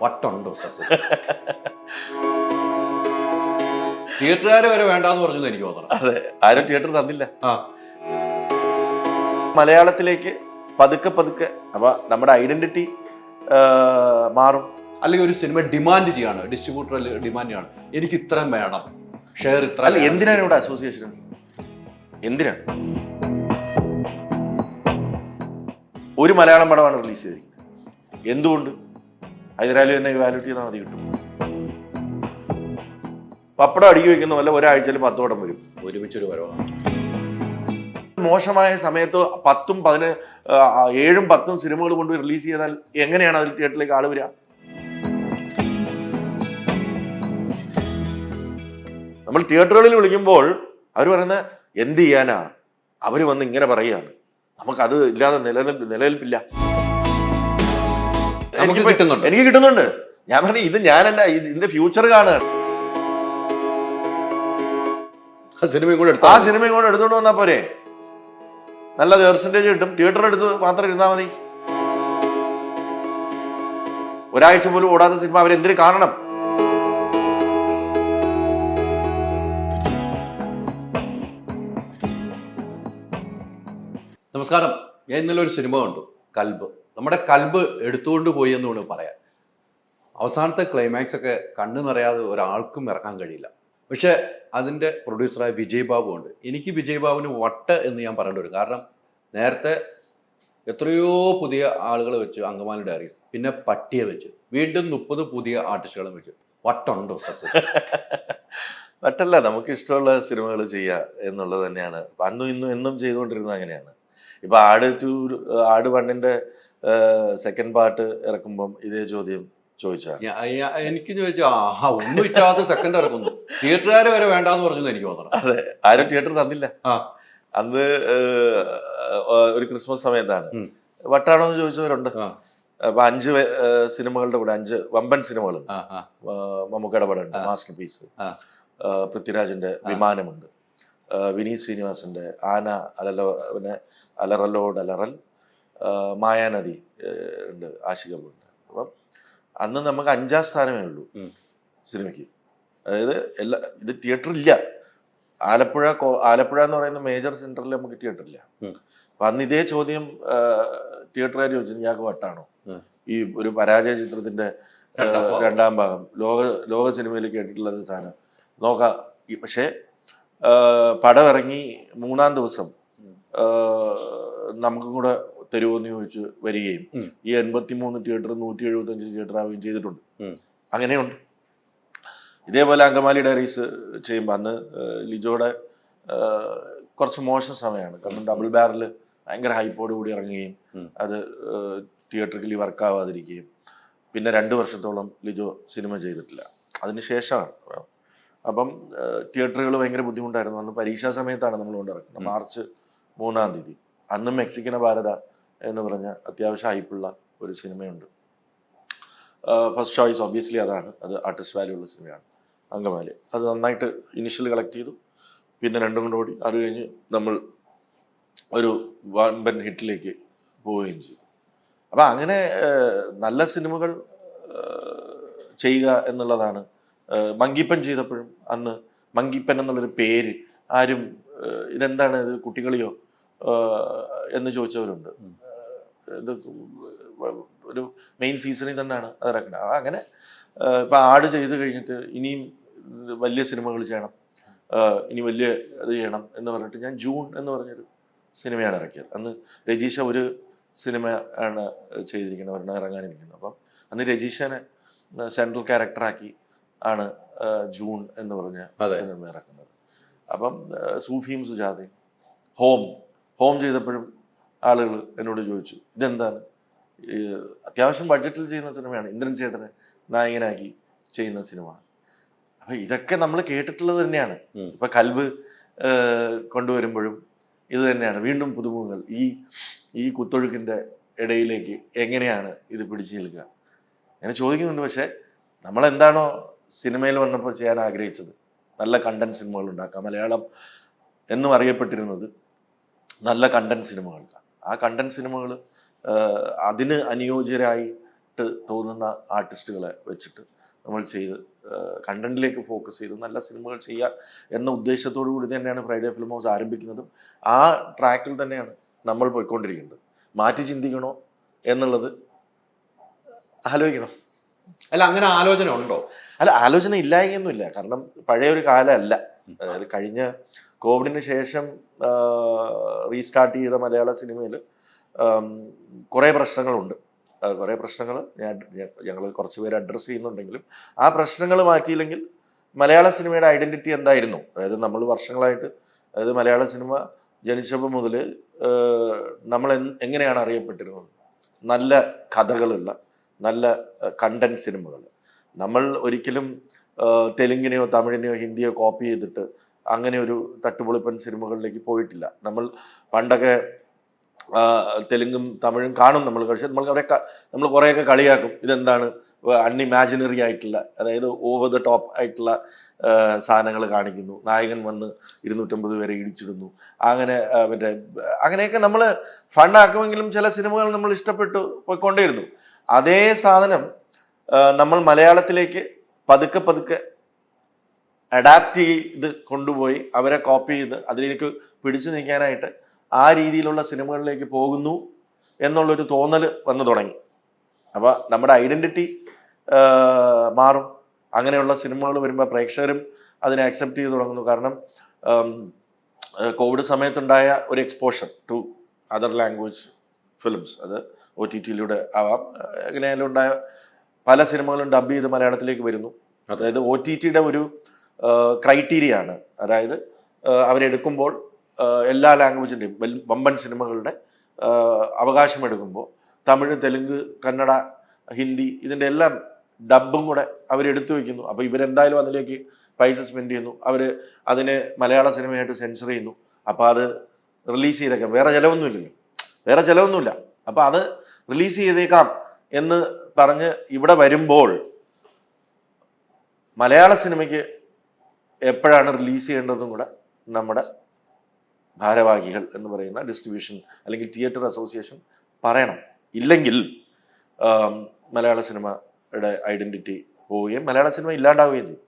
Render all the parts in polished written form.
വട്ടുണ്ടോ സത്യം? തിയേറ്ററുകാരെ വരെ വേണ്ടാന്ന് പറഞ്ഞു എനിക്ക് തോന്നണം. അതെ, ആരും തിയേറ്റർ തന്നില്ല. ആ മലയാളത്തിലേക്ക് പതുക്കെ പതുക്കെ അപ്പൊ നമ്മുടെ ഐഡന്റിറ്റി മാറും. അല്ലെങ്കിൽ ഒരു സിനിമ ഡിമാൻഡ് ചെയ്യാണ്, ഡിസ്ട്രിബ്യൂട്ടർ ഡിമാൻഡ് ചെയ്യാണ്, എനിക്ക് ഇത്രയും വേണം, ഷെയർ ഇത്ര. അല്ല, എന്തിനാണ് ഇവിടെ അസോസിയേഷൻ? എന്തിനാ? ഒരു മലയാളം പടമാണ് റിലീസ് ചെയ്തിരിക്കുന്നത്, എന്തുകൊണ്ട്? ഹൈദരാലി തന്നെ വാലിഡിറ്റി ചെയ്താൽ മതി, കിട്ടും. പപ്പടം അടുക്കി വെക്കുന്ന പോലെ ഒരാഴ്ചയിൽ 10 പടം വരും, ഒരുമിച്ചൊരു വരവാണ്. മോശമായ സമയത്ത് 7ഉം 10ഉം സിനിമകൾ കൊണ്ട് റിലീസ് ചെയ്താൽ എങ്ങനെയാണ് അതിൽ തിയേറ്ററിലേക്ക് ആള് വരിക? നമ്മൾ തിയേറ്ററുകളിൽ വിളിക്കുമ്പോൾ അവർ പറയുന്ന എന്ത് ചെയ്യാനാ, അവര് വന്ന് ഇങ്ങനെ പറയുകയാണ്, നമുക്കത് ഇല്ലാതെ നിലനിൽപ്പില്ല. എനിക്ക് കിട്ടുന്നുണ്ട്. ഞാൻ പറഞ്ഞു ഇത് ഞാനല്ല, ഇതിന്റെ ഫ്യൂച്ചർ കാണുക. ആ സിനിമയും കൂടെ എടുത്തോണ്ട് വന്നാ പോരെ, നല്ല പെർസെന്റേജ് കിട്ടും. തിയേറ്ററിൽ എടുത്ത് മാത്രം ഇരുന്നാൽ മതി. ഒരാഴ്ച പോലും ഓടാത്ത സിനിമ അവരെന്തിനു കാണണം? നമസ്കാരം. ഞാൻ ഇന്നലെ ഒരു സിനിമ കണ്ടു, കൽബ്. നമ്മുടെ കൽബ് എടുത്തുകൊണ്ട് പോയി എന്ന് വേണമെങ്കിൽ പറയാം. അവസാനത്തെ ക്ലൈമാക്സ് ഒക്കെ കണ്ണു നിറയാതെ ഒരാൾക്കും ഇറക്കാൻ കഴിയില്ല. പക്ഷെ അതിൻ്റെ പ്രൊഡ്യൂസറായ വിജയ് ബാബു ഉണ്ട്. എനിക്ക് വിജയ് ബാബുവിന് വട്ട് എന്ന് ഞാൻ പറയേണ്ടി വരും. കാരണം നേരത്തെ എത്രയോ പുതിയ ആളുകളെ വെച്ചു, അങ്കമാലി ഡയറീസ്, പിന്നെ പട്ടിയെ വെച്ചു, വീണ്ടും 30 പുതിയ ആർട്ടിസ്റ്റുകളും വെച്ചു. വട്ടുണ്ടോ സത്യം? വട്ടല്ല, നമുക്ക് ഇഷ്ടമുള്ള സിനിമകൾ ചെയ്യുക എന്നുള്ളത് തന്നെയാണ് അന്നും ഇന്നും എന്നും ചെയ്തുകൊണ്ടിരുന്നത്. അങ്ങനെയാണ്. ഇപ്പൊ ആട് 1ന്റെ സെക്കൻഡ് പാർട്ട് ഇറക്കുമ്പം ഇതേ ചോദ്യം ചോദിച്ചാൽ എനിക്ക് ചോദിച്ചാ ഒന്നും ഇല്ലാത്ത സെക്കൻഡ് ഇറക്കുന്നു, തിയേറ്ററുകാരെ വരെ വേണ്ടാന്ന് പറഞ്ഞു എനിക്ക് തോന്നണം. അതെ, ആരും തിയേറ്റർ തന്നില്ല. അന്ന് ഒരു ക്രിസ്മസ് സമയത്താണ്. വട്ടാണോ എന്ന് ചോദിച്ചവരുണ്ട്. അപ്പൊ 5 സിനിമകളുടെ കൂടെ 5 വമ്പൻ സിനിമകൾ, മമ്മൂക്കയുടെ പടമുണ്ട് മാസ്റ്റർ പീസ്, പൃഥ്വിരാജിന്റെ വിമാനമുണ്ട്, വിനീത് ശ്രീനിവാസന്റെ ആന, അലറലോട് അലറൽ, മായാനദി ഉണ്ട്, ആഷികബുണ്ട്. അപ്പം അന്ന് നമുക്ക് 5ാം സ്ഥാനമേ ഉള്ളൂ സിനിമയ്ക്ക്. അതായത് ഇത് തിയേറ്റർ ഇല്ല. ആലപ്പുഴ എന്ന് പറയുന്ന മേജർ സെന്ററിൽ നമുക്ക് തിയേറ്റർ ഇല്ല. അപ്പൊ അന്ന് ഇതേ ചോദ്യം തിയേറ്ററുകാർ ചോദിച്ചു, ഇയാൾക്ക് വട്ടാണോ ഈ ഒരു പരാജയ ചിത്രത്തിന്റെ 2ാം ഭാഗം ലോക സിനിമയിൽ കേട്ടിട്ടുള്ളത് സാധനം നോക്കാം. പക്ഷേ പടം ഇറങ്ങി 3ാം ദിവസം നമുക്കും കൂടെ തരുമോന്ന് ചോദിച്ച് വരികയും ഈ 83 തിയേറ്റർ 175 തിയേറ്റർ ആവുകയും ചെയ്തിട്ടുണ്ട്. അങ്ങനെയുണ്ട്. ഇതേപോലെ അങ്കമാലി ഡയറീസ് ചെയ്യുമ്പോൾ അന്ന് ലിജോയുടെ കുറച്ച് മോശം സമയമാണ്. കാരണം ഡബിൾ ബാരൽ ഭയങ്കര ഹൈപ്പോട് കൂടി ഇറങ്ങുകയും അത് തിയേറ്ററിക്കലി വർക്കാവാതിരിക്കുകയും പിന്നെ 2 വർഷത്തോളം ലിജോ സിനിമ ചെയ്തിട്ടില്ല. അതിനുശേഷമാണ്. അപ്പം തിയേറ്ററുകൾ ഭയങ്കര ബുദ്ധിമുട്ടായിരുന്നു. അന്ന് പരീക്ഷാ സമയത്താണ് നമ്മൾ കൊണ്ടിറക്കുന്നത്, മാർച്ച് 3-ാം തീയതി. അന്നും മെക്സിക്കന ഭാരത എന്ന് പറഞ്ഞ അത്യാവശ്യം ഹൈപ്പുള്ള ഒരു സിനിമയുണ്ട്. ഫസ്റ്റ് ചോയ്സ് ഒബ്വിയസ്ലി അതാണ്. അത് ആർട്ടിസ്റ്റ് വാല്യൂ ഉള്ള സിനിമയാണ് അങ്കമാലി. അത് നന്നായിട്ട് ഇനിഷ്യൽ കളക്ട് ചെയ്തു. പിന്നെ 2 കൊണ്ട് ഓടി. അത് കഴിഞ്ഞ് നമ്മൾ ഒരു വമ്പൻ ഹിറ്റിലേക്ക് പോവുകയും ചെയ്തു. അപ്പം അങ്ങനെ നല്ല സിനിമകൾ ചെയ്യുക എന്നുള്ളതാണ്. മങ്കിപ്പൻ ചെയ്തപ്പോഴും അന്ന് മങ്കിപ്പൻ എന്നുള്ളൊരു പേര് ആരും ഇതെന്താണ് ഇത് കുട്ടികളിയോ എന്ന് ചോദിച്ചവരുണ്ട്. ഇത് ഒരു മെയിൻ സീസണിൽ തന്നെയാണ് അത് ഇറക്കുന്നത്. അങ്ങനെ ഇപ്പം ആട് ചെയ്ത് കഴിഞ്ഞിട്ട് ഇനിയും വലിയ സിനിമകൾ ചെയ്യണം, ഇനി വലിയ ഇത് ചെയ്യണം എന്ന് പറഞ്ഞിട്ട് ഞാൻ ജൂൺ എന്ന് പറഞ്ഞൊരു സിനിമയാണ് ഇറക്കിയത്. അന്ന് രജീഷ ഒരു സിനിമ ആണ് ചെയ്തിരിക്കുന്നത്, ഒരെണ്ണം ഇറങ്ങാനിരിക്കുന്നത്. അപ്പം അന്ന് രജീഷനെ സെൻട്രൽ ക്യാരക്ടറാക്കി ആണ് ജൂൺ എന്ന് പറഞ്ഞ സിനിമ ഇറക്കുന്നത്. അപ്പം സൂഫിയും സുജാതയും ഹോം ചെയ്തപ്പോഴും ആളുകൾ എന്നോട് ചോദിച്ചു, ഇതെന്താണ്? അത്യാവശ്യം ബഡ്ജറ്റിൽ ചെയ്യുന്ന സിനിമയാണ്, ഇന്ദ്രൻ ചേട്ടനെ നായകനാക്കി ചെയ്യുന്ന സിനിമ. അപ്പൊ ഇതൊക്കെ നമ്മൾ കേട്ടിട്ടുള്ളത് തന്നെയാണ്. ഇപ്പൊ കൽബ് കൊണ്ടുവരുമ്പോഴും ഇത് തന്നെയാണ്. വീണ്ടും പുതുമുഖങ്ങൾ ഈ കുത്തൊഴുക്കിന്റെ ഇടയിലേക്ക് എങ്ങനെയാണ് ഇത് പിടിച്ചു നിൽക്കുക അങ്ങനെ ചോദിക്കുന്നുണ്ട്. പക്ഷെ നമ്മളെന്താണോ സിനിമയിൽ വന്നപ്പോൾ ചെയ്യാൻ ആഗ്രഹിച്ചത്, നല്ല കണ്ടന്റ് സിനിമകൾ ഉണ്ടാക്കുക. മലയാളം എന്നും അറിയപ്പെട്ടിരുന്നത് നല്ല കണ്ടന്റ് സിനിമകൾക്കാണ്. ആ കണ്ടന്റ് സിനിമകൾ അതിന് അനുയോജ്യരായി ആയിട്ട് തോന്നുന്ന ആർട്ടിസ്റ്റുകളെ വെച്ചിട്ട് നമ്മൾ ചെയ്ത് കണ്ടന്റിലേക്ക് ഫോക്കസ് ചെയ്ത് നല്ല സിനിമകൾ ചെയ്യുക എന്ന ഉദ്ദേശത്തോടു കൂടി തന്നെയാണ് ഫ്രൈഡേ ഫിലിം ഹൗസ് ആരംഭിക്കുന്നതും. ആ ട്രാക്കിൽ തന്നെയാണ് നമ്മൾ പോയിക്കൊണ്ടിരിക്കുന്നത്. മാറ്റി ചിന്തിക്കണോ എന്നുള്ളത് ആലോചിക്കണം. അല്ല, അങ്ങനെ ആലോചന ഉണ്ടോ? അല്ല, ആലോചന ഇല്ലായെന്നൊന്നുമില്ല. കാരണം പഴയ ഒരു കാലമല്ല. അതായത് കഴിഞ്ഞ കോവിഡിന് ശേഷം റീസ്റ്റാർട്ട് ചെയ്ത മലയാള സിനിമയിൽ കുറേ പ്രശ്നങ്ങളുണ്ട്. കുറേ പ്രശ്നങ്ങൾ ഞങ്ങൾ കുറച്ച് പേര് അഡ്രസ്സ് ചെയ്യുന്നുണ്ടെങ്കിലും ആ പ്രശ്നങ്ങൾ മാറ്റിയില്ലെങ്കിൽ മലയാള സിനിമയുടെ ഐഡന്റിറ്റി എന്തായിരുന്നു? അതായത് നമ്മൾ വർഷങ്ങളായിട്ട്, അതായത് മലയാള സിനിമ ജനിച്ചപ്പോൾ മുതൽ നമ്മൾ എങ്ങനെയാണ് അറിയപ്പെട്ടിരുന്നത്? നല്ല കഥകളുള്ള നല്ല കണ്ടന്റ് സിനിമകൾ. നമ്മൾ ഒരിക്കലും തെലുങ്കിനെയോ തമിഴിനെയോ ഹിന്ദിയോ കോപ്പി ചെയ്തിട്ട് അങ്ങനെ ഒരു തട്ടുപൊളിപ്പൻ സിനിമകളിലേക്ക് പോയിട്ടില്ല. നമ്മൾ പണ്ടൊക്കെ തെലുങ്കും തമിഴും കാണും നമ്മൾ, പക്ഷേ നമ്മൾ കുറേയൊക്കെ കളിയാക്കും. ഇതെന്താണ് അൺഇമാജിനറി ആയിട്ടുള്ള, അതായത് ഓവർ ദ ടോപ്പ് ആയിട്ടുള്ള സാധനങ്ങൾ കാണിക്കുന്നു, നായകൻ വന്ന് 250 പേരെ ഇടിച്ചിടുന്നു, അങ്ങനെ അങ്ങനെയൊക്കെ നമ്മൾ ഫണ്ണാക്കുമെങ്കിലും ചില സിനിമകൾ നമ്മൾ ഇഷ്ടപ്പെട്ടു പോയിക്കൊണ്ടേയിരുന്നു. അതേ സാധനം നമ്മൾ മലയാളത്തിലേക്ക് പതുക്കെ പതുക്കെ അഡാപ്റ്റ് ചെയ്ത് കൊണ്ടുപോയി അവരെ കോപ്പി ചെയ്ത് അതിലേക്ക് പിടിച്ചു നിൽക്കാനായിട്ട് ആ രീതിയിലുള്ള സിനിമകളിലേക്ക് പോകുന്നു എന്നുള്ളൊരു തോന്നൽ വന്നു തുടങ്ങി. അപ്പോൾ നമ്മുടെ ഐഡന്റിറ്റി മാറും. അങ്ങനെയുള്ള സിനിമകൾ വരുമ്പോൾ പ്രേക്ഷകരും അതിനെ അക്സെപ്റ്റ് ചെയ്ത് തുടങ്ങുന്നു. കാരണം കോവിഡ് സമയത്തുണ്ടായ ഒരു exposure to other language films, അത് OTT-യിലൂടെ ആവാം, എങ്ങനെയായാലും ഉണ്ടായ പല സിനിമകളും ഡബ് ചെയ്ത് മലയാളത്തിലേക്ക് വരുന്നു. അതായത് OTT-യുടെ ഒരു ക്രൈറ്റീരിയ ആണ്. അതായത് അവരെടുക്കുമ്പോൾ എല്ലാ ലാംഗ്വേജിൻ്റെയും വമ്പൻ സിനിമകളുടെ അവകാശം എടുക്കുമ്പോൾ തമിഴ്, തെലുങ്ക്, കന്നഡ, ഹിന്ദി ഇതിൻ്റെ എല്ലാം ഡബും കൂടെ അവരെടുത്തു വയ്ക്കുന്നു. അപ്പോൾ ഇവരെന്തായാലും അതിലേക്ക് പൈസ സ്പെൻഡ് ചെയ്യുന്നു. അവർ അതിനെ മലയാള സിനിമയായിട്ട് സെൻസർ ചെയ്യുന്നു. അപ്പോൾ അത് റിലീസ് ചെയ്തേക്കാം, വേറെ ചിലവൊന്നുമില്ല. അപ്പോൾ അത് റിലീസ് ചെയ്തേക്കാം എന്ന് പറഞ്ഞ് ഇവിടെ വരുമ്പോൾ മലയാള സിനിമയ്ക്ക് എപ്പോഴാണ് റിലീസ് ചെയ്യേണ്ടതും കൂടെ നമ്മുടെ ഭാരവാഹികൾ എന്ന് പറയുന്ന ഡിസ്ട്രിബ്യൂഷൻ അല്ലെങ്കിൽ തിയേറ്റർ അസോസിയേഷൻ പറയണം. ഇല്ലെങ്കിൽ മലയാള സിനിമയുടെ ഐഡന്റിറ്റി പോവുകയും മലയാള സിനിമ ഇല്ലാണ്ടാവുകയും ചെയ്യും.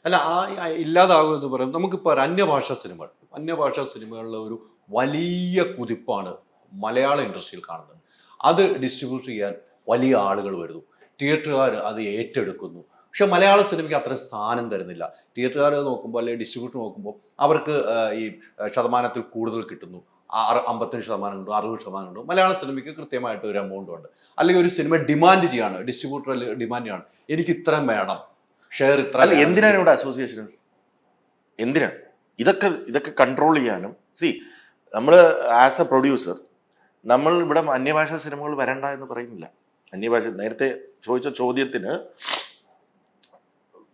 അല്ല, ആ ഇല്ലാതാകും എന്ന് പറയുന്നത് നമുക്കിപ്പോൾ അന്യഭാഷാ സിനിമകളിലെ ഒരു വലിയ കുതിപ്പാണ് മലയാള ഇൻഡസ്ട്രിയിൽ കാണുന്നത്. അത് ഡിസ്ട്രിബ്യൂട്ട് ചെയ്യാൻ വലിയ ആളുകൾ വരുന്നു, തിയേറ്ററുകാർ അത് ഏറ്റെടുക്കുന്നു. പക്ഷെ മലയാള സിനിമയ്ക്ക് അത്ര സ്ഥാനം തരുന്നില്ല. തിയേറ്ററുകാർ നോക്കുമ്പോൾ അല്ലെങ്കിൽ ഡിസ്ട്രിബ്യൂട്ടർ നോക്കുമ്പോൾ അവർക്ക് ഈ ശതമാനത്തിൽ കൂടുതൽ കിട്ടുന്നു. 55% ഉണ്ട്, 60% ഉണ്ട്. മലയാള സിനിമയ്ക്ക് കൃത്യമായിട്ട് ഒരു എമൗണ്ട് ഉണ്ട്. അല്ലെങ്കിൽ ഒരു സിനിമ ഡിമാൻഡ് ചെയ്യാണ്, ഡിസ്ട്രിബ്യൂട്ടർ ഡിമാൻഡ് ചെയ്യാണ്, എനിക്ക് ഇത്രയും വേണം, ഷെയർ ഇത്ര. എന്തിനാണ് ഇവിടെ അസോസിയേഷൻ? എന്തിനാ ഇതൊക്കെ കൺട്രോൾ ചെയ്യാനും? നമ്മൾ ആസ് എ പ്രൊഡ്യൂസർ നമ്മൾ ഇവിടെ അന്യഭാഷാ സിനിമകൾ വരണ്ട എന്ന് പറയുന്നില്ല. അന്യഭാഷ, നേരത്തെ ചോദിച്ച ചോദ്യത്തിന്,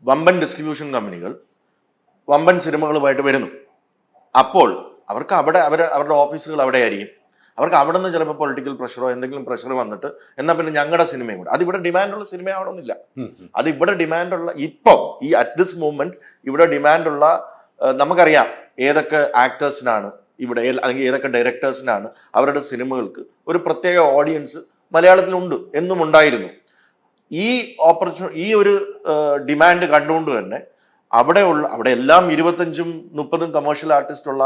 വമ്പൻ ഡിസ്ട്രിബ്യൂഷൻ കമ്പനികൾ വമ്പൻ സിനിമകളുമായിട്ട് വരുന്നു. അപ്പോൾ അവർക്ക് അവരുടെ ഓഫീസുകൾ അവിടെ ആയിരിക്കും. അവർക്ക് അവിടെ നിന്ന് ചിലപ്പോൾ പൊളിറ്റിക്കൽ പ്രഷറോ എന്തെങ്കിലും പ്രഷർ വന്നിട്ട് എന്നാൽ പിന്നെ ഞങ്ങളുടെ സിനിമയും കൂടെ, അതിവിടെ ഡിമാൻഡുള്ള സിനിമ ആവണമെന്നില്ല. അത് ഇവിടെ ഡിമാൻഡുള്ള, ഇപ്പം ഈ അറ്റ് ദിസ് മൂമെന്റ് ഇവിടെ ഡിമാൻഡുള്ള, നമുക്കറിയാം ഏതൊക്കെ ആക്ടേഴ്സിനാണ് ഇവിടെ, അല്ലെങ്കിൽ ഏതൊക്കെ ഡയറക്ടേഴ്സിനാണ് അവരുടെ സിനിമകൾക്ക് ഒരു പ്രത്യേക ഓഡിയൻസ് മലയാളത്തിലുണ്ട്, എന്നും ഉണ്ടായിരുന്നു. ഈ ഒരു ഡിമാൻഡ് കണ്ടുകൊണ്ട് തന്നെ അവിടെ എല്ലാം 25-30 കമേഴ്ഷ്യൽ ആർട്ടിസ്റ്റ് ഉള്ള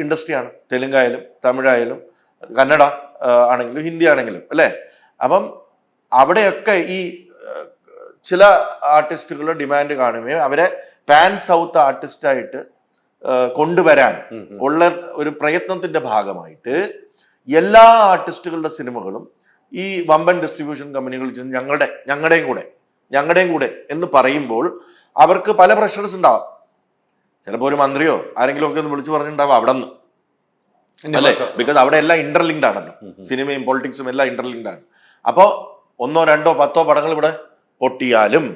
ഇൻഡസ്ട്രിയാണ്. തെലുങ്കായാലും തമിഴായാലും കന്നഡ ആണെങ്കിലും ഹിന്ദി ആണെങ്കിലും അല്ലേ. അപ്പം അവിടെയൊക്കെ ഈ ചില ആർട്ടിസ്റ്റുകളുടെ ഡിമാൻഡ് കാണുകയും അവരെ പാൻ സൗത്ത് ആർട്ടിസ്റ്റായിട്ട് കൊണ്ടുവരാൻ ഉള്ള ഒരു പ്രയത്നത്തിന്റെ ഭാഗമായിട്ട് എല്ലാ ആർട്ടിസ്റ്റുകളുടെ സിനിമകളും ഈ വമ്പൻ ഡിസ്ട്രിബ്യൂഷൻ കമ്പനികൾ ഞങ്ങളുടെയും കൂടെ എന്ന് പറയുമ്പോൾ അവർക്ക് പല പ്രഷർസ് ഉണ്ടാവാം. ചിലപ്പോൾ ഒരു മന്ത്രിയോ ആരെങ്കിലും ഒക്കെ ഒന്ന് വിളിച്ചു പറഞ്ഞിട്ടുണ്ടാവും അവിടെ നിന്ന്, അല്ലേ? ബിക്കോസ് അവിടെ എല്ലാം ഇന്റർലിങ്ക്ഡ് ആണല്ലോ, സിനിമയും പൊളിറ്റിക്സും എല്ലാം ഇന്റർലിങ്ക്ഡ് ആണ്. അപ്പോൾ 1, 2, 10 പടങ്ങൾ ഇവിടെ പൊട്ടിയാലും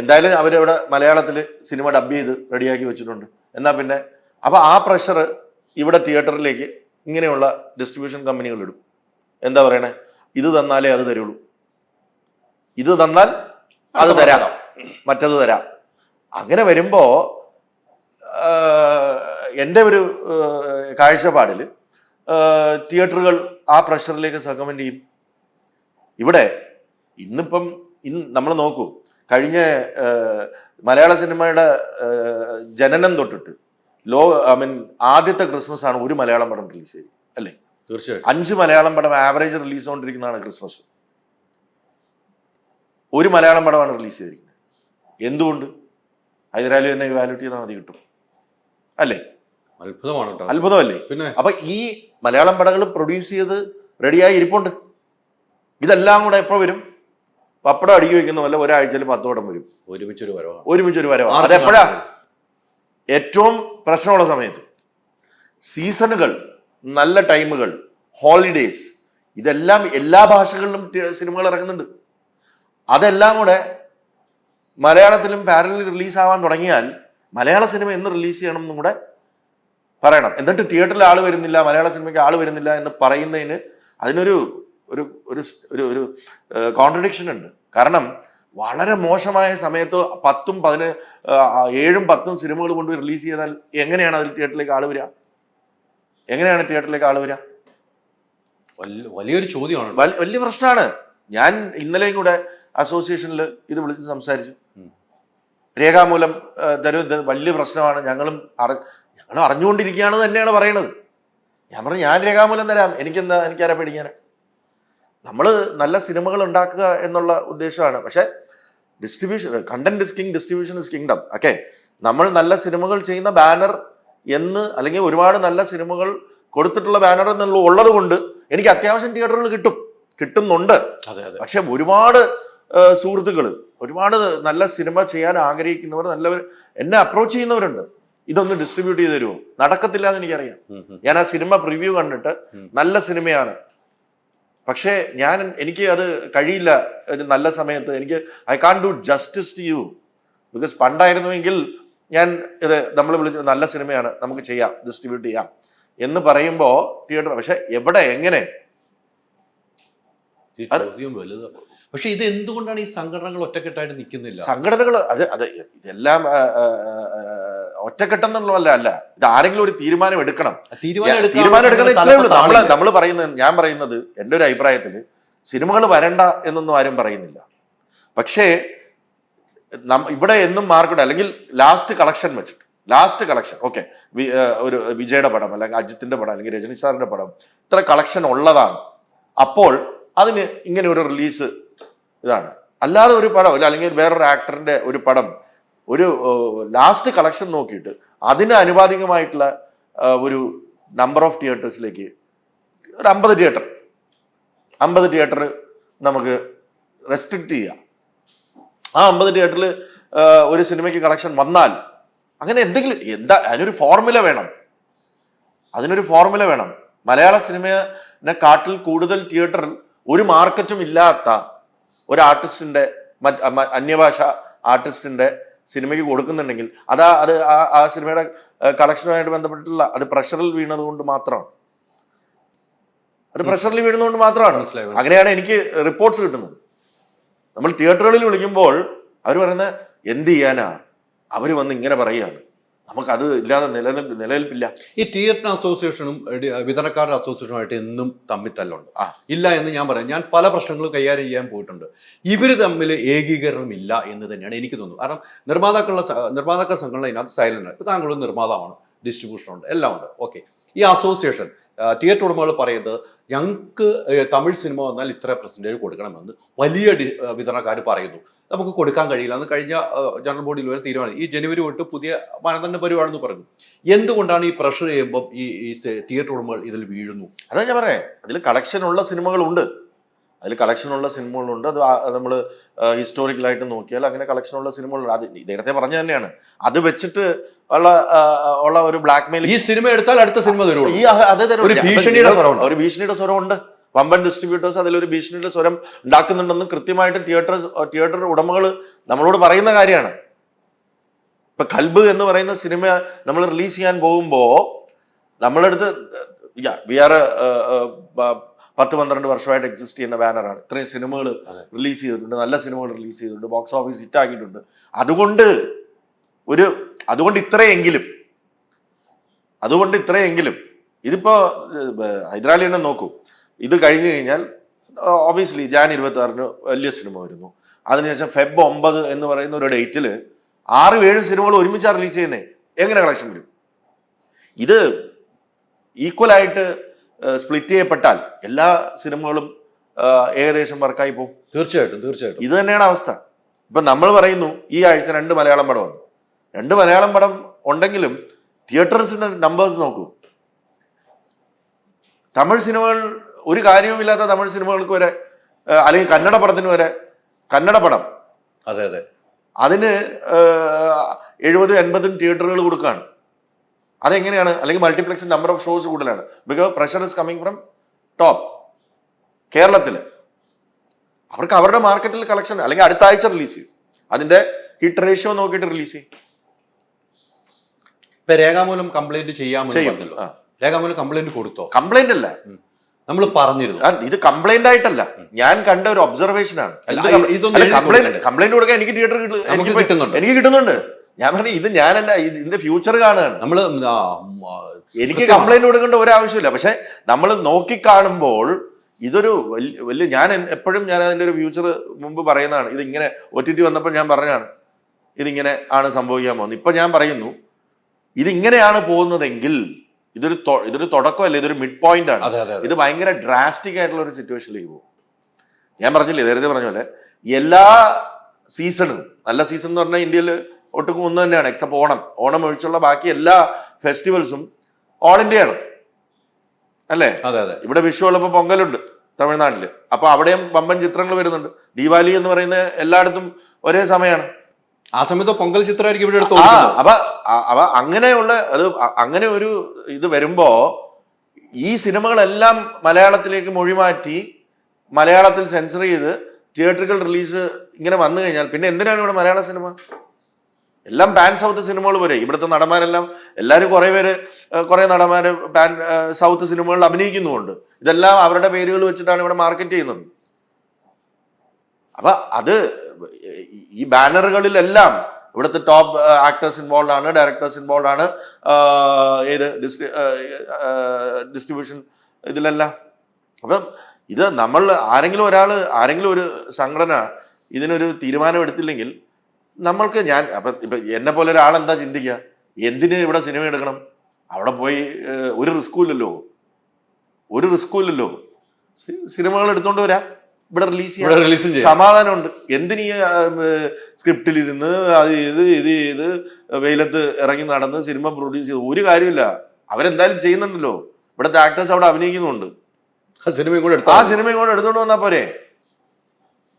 എന്തായാലും അവരിവിടെ മലയാളത്തിൽ സിനിമ ഡബ് ചെയ്ത് റെഡിയാക്കി വെച്ചിട്ടുണ്ട്. എന്നാൽ പിന്നെ അപ്പോൾ ആ പ്രഷർ ഇവിടെ തിയേറ്ററിലേക്ക് ഇങ്ങനെയുള്ള ഡിസ്ട്രിബ്യൂഷൻ കമ്പനികൾ ഇടും. എന്താ പറയണേ, ഇത് തന്നാലേ അത് തരുള്ളൂ, ഇത് തന്നാൽ അത് തരാം, മറ്റത് തരാം. അങ്ങനെ വരുമ്പോ എൻ്റെ ഒരു കാഴ്ചപ്പാടിൽ തിയേറ്ററുകൾ ആ പ്രഷറിലേക്ക് സക്കമെന്റ് ചെയ്യും. ഇവിടെ ഇന്നിപ്പം നമ്മൾ നോക്കൂ, കഴിഞ്ഞ മലയാള സിനിമയുടെ ജനനം തൊട്ടിട്ട് ആദ്യത്തെ ക്രിസ്മസ് ആണ് ഒരു മലയാളം പടം റിലീസ് ചെയ്തത്, അല്ലേ? തീർച്ചയായും 5 മലയാളം പടം ആവറേജ് റിലീസ് കൊണ്ടിരിക്കുന്നതാണ് ക്രിസ്മസ്. ഒരു മലയാളം പടമാണ് റിലീസ് ചെയ്തിരിക്കുന്നത്. എന്തുകൊണ്ട്? ഹൈദരാലി തന്നെ വാലിഡിറ്റി ചെയ്താൽ മതി, കിട്ടും, അല്ലേ? അത്ഭുതമാണ് കേട്ടോ. അത്ഭുതമല്ലേ? പിന്നെ അപ്പൊ ഈ മലയാളം പടങ്ങൾ പ്രൊഡ്യൂസ് ചെയ്ത് റെഡിയായി ഇരിപ്പുണ്ട്. ഇതെല്ലാം കൂടെ എപ്പോ വരും? പപ്പടം അടുക്കി വെക്കുന്ന പോലെ ഒരാഴ്ചയിൽ 10 പടം വരും, ഒരുമിച്ചൊരു വരവാണ്. അതെപ്പോഴാ? ഏറ്റവും പ്രശ്നമുള്ള സമയത്ത്. സീസണുകൾ, നല്ല ടൈമുകൾ, ഹോളിഡേയ്സ്, ഇതെല്ലാം എല്ലാ ഭാഷകളിലും സിനിമകൾ ഇറങ്ങുന്നുണ്ട്. അതെല്ലാം കൂടെ മലയാളത്തിലും പാരലൽ റിലീസ് ആവാൻ തുടങ്ങിയാൽ മലയാള സിനിമ എന്ന് റിലീസ് ചെയ്യണം എന്നും കൂടെ പറയണം. എന്നിട്ട് തിയേറ്ററിൽ ആൾ വരുന്നില്ല, മലയാള സിനിമയ്ക്ക് ആൾ വരുന്നില്ല എന്ന് പറയുന്നതിന് അതിനൊരു ഒരു ഒരു ഒരു കോൺട്രഡിക്ഷൻ ഉണ്ട്. കാരണം വളരെ മോശമായ സമയത്ത് 10ഉം 7ഉം 10ഉം സിനിമകൾ കൊണ്ട് റിലീസ് ചെയ്താൽ എങ്ങനെയാണ് അതിൽ തിയേറ്ററിലേക്ക് ആൾ വരിക? വലിയൊരു ചോദ്യമാണ്, വലിയ പ്രശ്നമാണ്. ഞാൻ ഇന്നലെയും കൂടെ അസോസിയേഷനിൽ ഇത് വിളിച്ച് സംസാരിച്ചു. രേഖാമൂലം തരും വലിയ പ്രശ്നമാണ്, ഞങ്ങൾ അറിഞ്ഞുകൊണ്ടിരിക്കുകയാണ് തന്നെയാണ് പറയണത്. ഞാൻ പറഞ്ഞു, ഞാൻ രേഖാമൂലം തരാം, എനിക്കാരെ പേടിക്കാനാ? നമ്മൾ നല്ല സിനിമകൾ ഉണ്ടാക്കുക എന്നുള്ള ഉദ്ദേശമാണ്. പക്ഷെ distribution, content is king, distribution is kingdom. Okay, നമ്മൾ നല്ല സിനിമകൾ ചെയ്യുന്ന ബാനർ എന്ന്, അല്ലെങ്കിൽ ഒരുപാട് നല്ല സിനിമകൾ കൊടുത്തിട്ടുള്ള ബാനർ എന്നുള്ള ഉള്ളത് കൊണ്ട് എനിക്ക് അത്യാവശ്യം തിയേറ്ററുകൾ കിട്ടുന്നുണ്ട്. പക്ഷെ ഒരുപാട് സുഹൃത്തുക്കൾ, ഒരുപാട് നല്ല സിനിമ ചെയ്യാൻ ആഗ്രഹിക്കുന്നവർ, നല്ലവർ എന്നെ അപ്രോച്ച് ചെയ്യുന്നവരുണ്ട്. ഇതൊന്ന് ഡിസ്ട്രിബ്യൂട്ട് ചെയ്ത് തരുമോ? നടക്കത്തില്ല എന്ന് എനിക്കറിയാം. ഞാൻ ആ സിനിമ പ്രിവ്യൂ കണ്ടിട്ട് നല്ല സിനിമയാണ്, പക്ഷേ എനിക്ക് അത് കഴിയില്ല. ഒരു നല്ല സമയത്ത് I can do justice to you. Because പണ്ടായിരുന്നുവെങ്കിൽ നമ്മൾ വിളിച്ച് നല്ല സിനിമയാണ്, നമുക്ക് ചെയ്യാം, ഡിസ്ട്രിബ്യൂട്ട് ചെയ്യാം എന്ന് പറയുമ്പോ തിയേറ്റർ. പക്ഷെ എവിടെ, എങ്ങനെ? പക്ഷെ ഇത് എന്തുകൊണ്ടാണ് ഈ സംഘടനകൾ ഒറ്റക്കെട്ടായിട്ട് നിൽക്കുന്നില്ല? സംഘടനകൾ ഇതെല്ലാം ഒറ്റക്കെട്ടെന്നുള്ളതല്ല. ഇത് ആരെങ്കിലും ഒരു തീരുമാനം എടുക്കണം. നമ്മൾ പറയുന്നത്, ഞാൻ പറയുന്നത്, എൻ്റെ ഒരു അഭിപ്രായത്തിൽ സിനിമകൾ വരണ്ട എന്നൊന്നും ആരും പറയുന്നില്ല. പക്ഷേ ഇവിടെ എന്നും മാർക്കറ്റ്, അല്ലെങ്കിൽ ലാസ്റ്റ് കളക്ഷൻ ഓക്കെ, ഒരു വിജയുടെ പടം, അല്ലെങ്കിൽ അജിത്തിന്റെ പടം, അല്ലെങ്കിൽ രജനി സാറിന്റെ പടം ഇത്ര കളക്ഷൻ ഉള്ളതാണ്, അപ്പോൾ അതിന് ഇങ്ങനെ ഒരു റിലീസ് ഇതാണ്. അല്ലാതെ ഒരു പടം, അല്ലെങ്കിൽ വേറൊരു ആക്ടറിന്റെ ഒരു പടം ഒരു ലാസ്റ്റ് കളക്ഷൻ നോക്കിയിട്ട് അതിന് അനുപാതികമായിട്ടുള്ള ഒരു നമ്പർ ഓഫ് തിയേറ്റേഴ്സിലേക്ക് ഒരു 50 തിയേറ്റർ നമുക്ക് റെസ്ട്രിക്റ്റ് ചെയ്യാം. ആ 50 തിയേറ്ററിൽ ഒരു സിനിമയ്ക്ക് കളക്ഷൻ വന്നാൽ അങ്ങനെ എന്തെങ്കിലും അതിനൊരു ഫോർമുല വേണം. മലയാള സിനിമയെ കാട്ടിൽ കൂടുതൽ തിയേറ്ററിൽ ഒരു മാർക്കറ്റും ഇല്ലാത്ത ഒരു ആർട്ടിസ്റ്റിന്റെ, അന്യഭാഷ ആർട്ടിസ്റ്റിന്റെ സിനിമയ്ക്ക് കൊടുക്കുന്നുണ്ടെങ്കിൽ ആ സിനിമയുടെ കളക്ഷനുമായിട്ട് ബന്ധപ്പെട്ടിട്ടുള്ള അത് പ്രഷറിൽ വീണതുകൊണ്ട് മാത്രമാണ്. അങ്ങനെയാണ് എനിക്ക് റിപ്പോർട്ട്സ് കിട്ടുന്നത്. നമ്മൾ തിയേറ്ററുകളിൽ വിളിക്കുമ്പോൾ അവർ പറയുന്നത് എന്ത് ചെയ്യാനാ, അവർ വന്ന് ഇങ്ങനെ പറയുകയാണ്, നമുക്കത് ഇല്ലാതെ നിലനിൽപ്പില്ല. ഈ തിയേറ്റർ അസോസിയേഷനും വിതരണക്കാരുടെ അസോസിയേഷനുമായിട്ട് എന്നും തമ്മിത്തല്ലുണ്ട്. ഇല്ല എന്ന് ഞാൻ പറയാം. ഞാൻ പല പ്രശ്നങ്ങളും കൈകാര്യം ചെയ്യാൻ പോയിട്ടുണ്ട്. ഇവർ തമ്മിൽ ഏകീകരണം ഇല്ല എന്ന് തന്നെയാണ് എനിക്ക് തോന്നുന്നത്. കാരണം നിർമ്മാതാക്കൾ സംഘടന ഇതിനകത്ത് സൈലന്റ്. ഇപ്പൊ താങ്കളും നിർമ്മാതാവാണ്, ഡിസ്ട്രിബ്യൂഷൻ ഉണ്ട്, എല്ലാം ഉണ്ട്. ഓക്കെ, ഈ അസോസിയേഷൻ തിയേറ്റർ ഉടമകൾ പറയുന്നത് ഞങ്ങൾക്ക് തമിഴ് സിനിമ വന്നാൽ ഇത്ര പെർസെൻറ്റേജ് കൊടുക്കണമെന്ന് വലിയ വിതരണക്കാർ പറയുന്നു. നമുക്ക് കൊടുക്കാൻ കഴിയില്ല എന്ന് കഴിഞ്ഞ ജനറൽ ബോഡിയിൽ വരെ തീരുമാനം. ഈ ജനുവരി തൊട്ട് പുതിയ മാനദണ്ഡം വരുവാണെന്ന് പറഞ്ഞു. എന്തുകൊണ്ടാണ് ഈ പ്രഷർ ചെയ്യുമ്പോൾ ഈ തിയേറ്റർ ഉടമകൾ ഇതിൽ വീഴുന്നു? അതാ ഞാൻ പറയാം, അതിൽ കളക്ഷൻ ഉള്ള സിനിമകളുണ്ട്. അത് നമ്മൾ ഹിസ്റ്റോറിക്കലായിട്ട് നോക്കിയാൽ അങ്ങനെ കളക്ഷനുള്ള സിനിമകളുണ്ട്. അത് നേരത്തെ പറഞ്ഞു തന്നെയാണ്. അത് വെച്ചിട്ട് ഉള്ള ഒരു ബ്ലാക്ക് മെയിൽ. ഈ സിനിമ എടുത്താൽ അടുത്ത സിനിമ തരുള്ളൂ. ഒരു ഭീഷണിയുടെ സ്വരമുണ്ട്. വമ്പൻ ഡിസ്ട്രിബ്യൂട്ടേഴ്സ് അതിലൊരു ഭീഷണിയുടെ സ്വരം ഉണ്ടാക്കുന്നുണ്ടെന്ന് കൃത്യമായിട്ട് തിയേറ്റർ ഉടമകൾ നമ്മളോട് പറയുന്ന കാര്യമാണ്. ഇപ്പൊ കൽബ് എന്ന് പറയുന്ന സിനിമ നമ്മൾ റിലീസ് ചെയ്യാൻ പോകുമ്പോ നമ്മളെടുത്ത് വി ആർ 10-12 വർഷമായിട്ട് എക്സിസ്റ്റ് ചെയ്യുന്ന ബാനറാണ്. ഇത്രയും സിനിമകൾ റിലീസ് ചെയ്തിട്ടുണ്ട്, നല്ല സിനിമകൾ റിലീസ് ചെയ്തിട്ടുണ്ട്, ബോക്സ് ഓഫീസ് ഹിറ്റ് ആക്കിയിട്ടുണ്ട്. അതുകൊണ്ട് ഇത്രയെങ്കിലും ഇതിപ്പോ ഹൈദരാലി തന്നെ നോക്കൂ. ഇത് കഴിഞ്ഞു കഴിഞ്ഞാൽ ഒബിയസ്ലി ജാൻ 26 വലിയ സിനിമ വരുന്നു. അതിനുശേഷം ഫെബ് 9 എന്ന് പറയുന്ന ഒരു ഡേറ്റിൽ 6-7 സിനിമകൾ ഒരുമിച്ചാണ് റിലീസ് ചെയ്യുന്നത്. എങ്ങനെ കളക്ഷൻ വരും? ഇത് ഈക്വലായിട്ട് സ്പ്ലിറ്റ് ചെയ്യപ്പെട്ടാൽ എല്ലാ സിനിമകളും ഏകദേശം വർക്കായി പോകും. തീർച്ചയായിട്ടും ഇത് തന്നെയാണ് അവസ്ഥ. ഇപ്പൊ നമ്മൾ പറയുന്നു ഈ ആഴ്ച 2 മലയാളം പടം വന്നു. 2 മലയാളം പടം ഉണ്ടെങ്കിലും തിയേറ്റേഴ്സിന്റെ നമ്പേഴ്സ് നോക്കൂ. തമിഴ് സിനിമകൾ, ഒരു കാര്യവുമില്ലാത്ത തമിഴ് സിനിമകൾക്ക് വരെ, അല്ലെങ്കിൽ കന്നഡ പടത്തിന് വരെ, കന്നഡ പടം അതെ അതിന് 70-80 തിയേറ്ററുകൾ കൊടുക്കുകയാണ്. അതെങ്ങനെയാണ്? അല്ലെങ്കിൽ മൾട്ടിപ്ലക്സ് നമ്പർ ഓഫ് ഷോസ് കൂടുതലാണ്. Because pressure is coming from top. കേരളത്തിൽ അവർക്ക് അവരുടെ മാർക്കറ്റിൽ കളക്ഷൻ, അല്ലെങ്കിൽ അടുത്ത ആഴ്ച റിലീസ് ചെയ്യും, അതിന്റെ ഹിറ്റ് റേഷ്യോ നോക്കിയിട്ട് റിലീസ് ചെയ്യും. ഇപ്പൊ രേഖാമൂലം കംപ്ലൈന്റ് ചെയ്യാമെന്ന് പറഞ്ഞല്ലോ. രേഖാമൂലം കംപ്ലൈന്റ് കൊടുത്തോ? കംപ്ലൈന്റ് അല്ല, നമ്മൾ പറഞ്ഞിരുന്നു. ഇത് കംപ്ലൈന്റ് ആയിട്ടല്ല, ഞാൻ കണ്ട ഒരു ഒബ്സർവേഷൻ ആണ്. കംപ്ലൈന്റ് കൊടുക്കാൻ എനിക്ക് തിയേറ്റർ എനിക്ക് കിട്ടുന്നുണ്ട്. ഞാൻ പറഞ്ഞു ഇത് ഞാൻ എന്റെ ഇതിന്റെ ഫ്യൂച്ചർ കാണുകയാണ്. നമ്മള് എനിക്ക് കംപ്ലൈന്റ് കൊടുക്കേണ്ട ഒരു ആവശ്യമില്ല. പക്ഷെ നമ്മൾ നോക്കിക്കാണുമ്പോൾ ഇതൊരു വലിയ ഞാൻ എപ്പോഴും ഞാൻ അതിന്റെ ഒരു ഫ്യൂച്ചർ മുമ്പ് പറയുന്നതാണ്. ഇതിങ്ങനെ OTT വന്നപ്പോൾ ഞാൻ പറഞ്ഞാണ് ഇതിങ്ങനെ ആണ് സംഭവിക്കാൻ പോകുന്നത്. ഇപ്പൊ ഞാൻ പറയുന്നു ഇതിങ്ങനെയാണ് പോകുന്നതെങ്കിൽ ഇതൊരു തുടക്കമല്ല, ഇതൊരു മിഡ് പോയിന്റ് ആണ്. ഇത് ഭയങ്കര ഡ്രാസ്റ്റിക് ആയിട്ടുള്ള ഒരു സിറ്റുവേഷനിലേക്ക് പോകും. ഞാൻ പറഞ്ഞില്ലേ, നേരത്തെ പറഞ്ഞ പോലെ എല്ലാ സീസണും, നല്ല സീസൺ എന്ന് പറഞ്ഞാൽ ഇന്ത്യയിൽ ഒട്ടുക്കും ഒന്ന് തന്നെയാണ്, എക്സെപ്റ്റ് ഓണം ഒഴിച്ചുള്ള ബാക്കി എല്ലാ ഫെസ്റ്റിവൽസും ഓൾ ഇന്ത്യ ആണ് അല്ലേ? ഇവിടെ വിഷു ഉള്ളപ്പോൾ പൊങ്കലുണ്ട് തമിഴ്നാട്ടില്, അപ്പൊ അവിടെയും വമ്പൻ ചിത്രങ്ങൾ വരുന്നുണ്ട്. ദീപാവലി എന്ന് പറയുന്ന എല്ലായിടത്തും ഒരേ സമയമാണ്. ആ സമയത്ത് പൊങ്കൽ ചിത്രമായിരിക്കും ഇവിടെ എടുത്തു. അപ്പൊ അങ്ങനെയുള്ള അങ്ങനെ ഒരു ഇത് വരുമ്പോ ഈ സിനിമകളെല്ലാം മലയാളത്തിലേക്ക് മൊഴിമാറ്റി മലയാളത്തിൽ സെൻസർ ചെയ്ത് തിയേറ്ററുകൾ റിലീസ് ഇങ്ങനെ വന്നു കഴിഞ്ഞാൽ പിന്നെ എന്തിനാണ് ഇവിടെ മലയാള സിനിമ? എല്ലാം പാൻ സൗത്ത് സിനിമകൾ പോലെ. ഇവിടുത്തെ നടന്മാരെല്ലാം എല്ലാവരും കുറെ നടന്മാര് പാൻ സൗത്ത് സിനിമകളിൽ അഭിനയിക്കുന്നുമുണ്ട്. ഇതെല്ലാം അവരുടെ പേരുകൾ വെച്ചിട്ടാണ് ഇവിടെ മാർക്കറ്റ് ചെയ്യുന്നത്. അപ്പൊ അത് ഈ ബാനറുകളിലെല്ലാം ഇവിടുത്തെ ടോപ്പ് ആക്ടേഴ്സ് ഇൻവോൾവ് ആണ്, ഡയറക്ടേഴ്സ് ഇൻവോൾവ് ആണ്, ഏത് ഡിസ്ട്രിബ്യൂഷൻ ഇതിലെല്ലാം. അപ്പം ഇത് നമ്മൾ ആരെങ്കിലും ഒരു സംഘടന ഇതിനൊരു തീരുമാനം എടുത്തില്ലെങ്കിൽ നമ്മൾക്ക് ഇപ്പൊ എന്നെ പോലെ ഒരാൾ എന്താ ചിന്തിക്കുക, എന്തിന് ഇവിടെ സിനിമ എടുക്കണം? അവിടെ പോയി ഒരു റിസ്കും ഇല്ലല്ലോ. സിനിമകൾ എടുത്തോണ്ട് വരാം, ഇവിടെ റിലീസ് ചെയ്യാം, സമാധാനമുണ്ട്. എന്തിനീ സ്ക്രിപ്റ്റിലിരുന്ന് ഇത് വെയിലത്ത് ഇറങ്ങി നടന്ന് സിനിമ പ്രൊഡ്യൂസ് ചെയ്ത് ഒരു കാര്യമില്ല. അവരെന്തായാലും ചെയ്യുന്നുണ്ടല്ലോ, ഇവിടുത്തെ ആക്ടേഴ്സ് അവിടെ അഭിനയിക്കുന്നുണ്ട്. ആ സിനിമയും കൂടെ എടുത്തോണ്ട് വന്നാൽ പോരെ?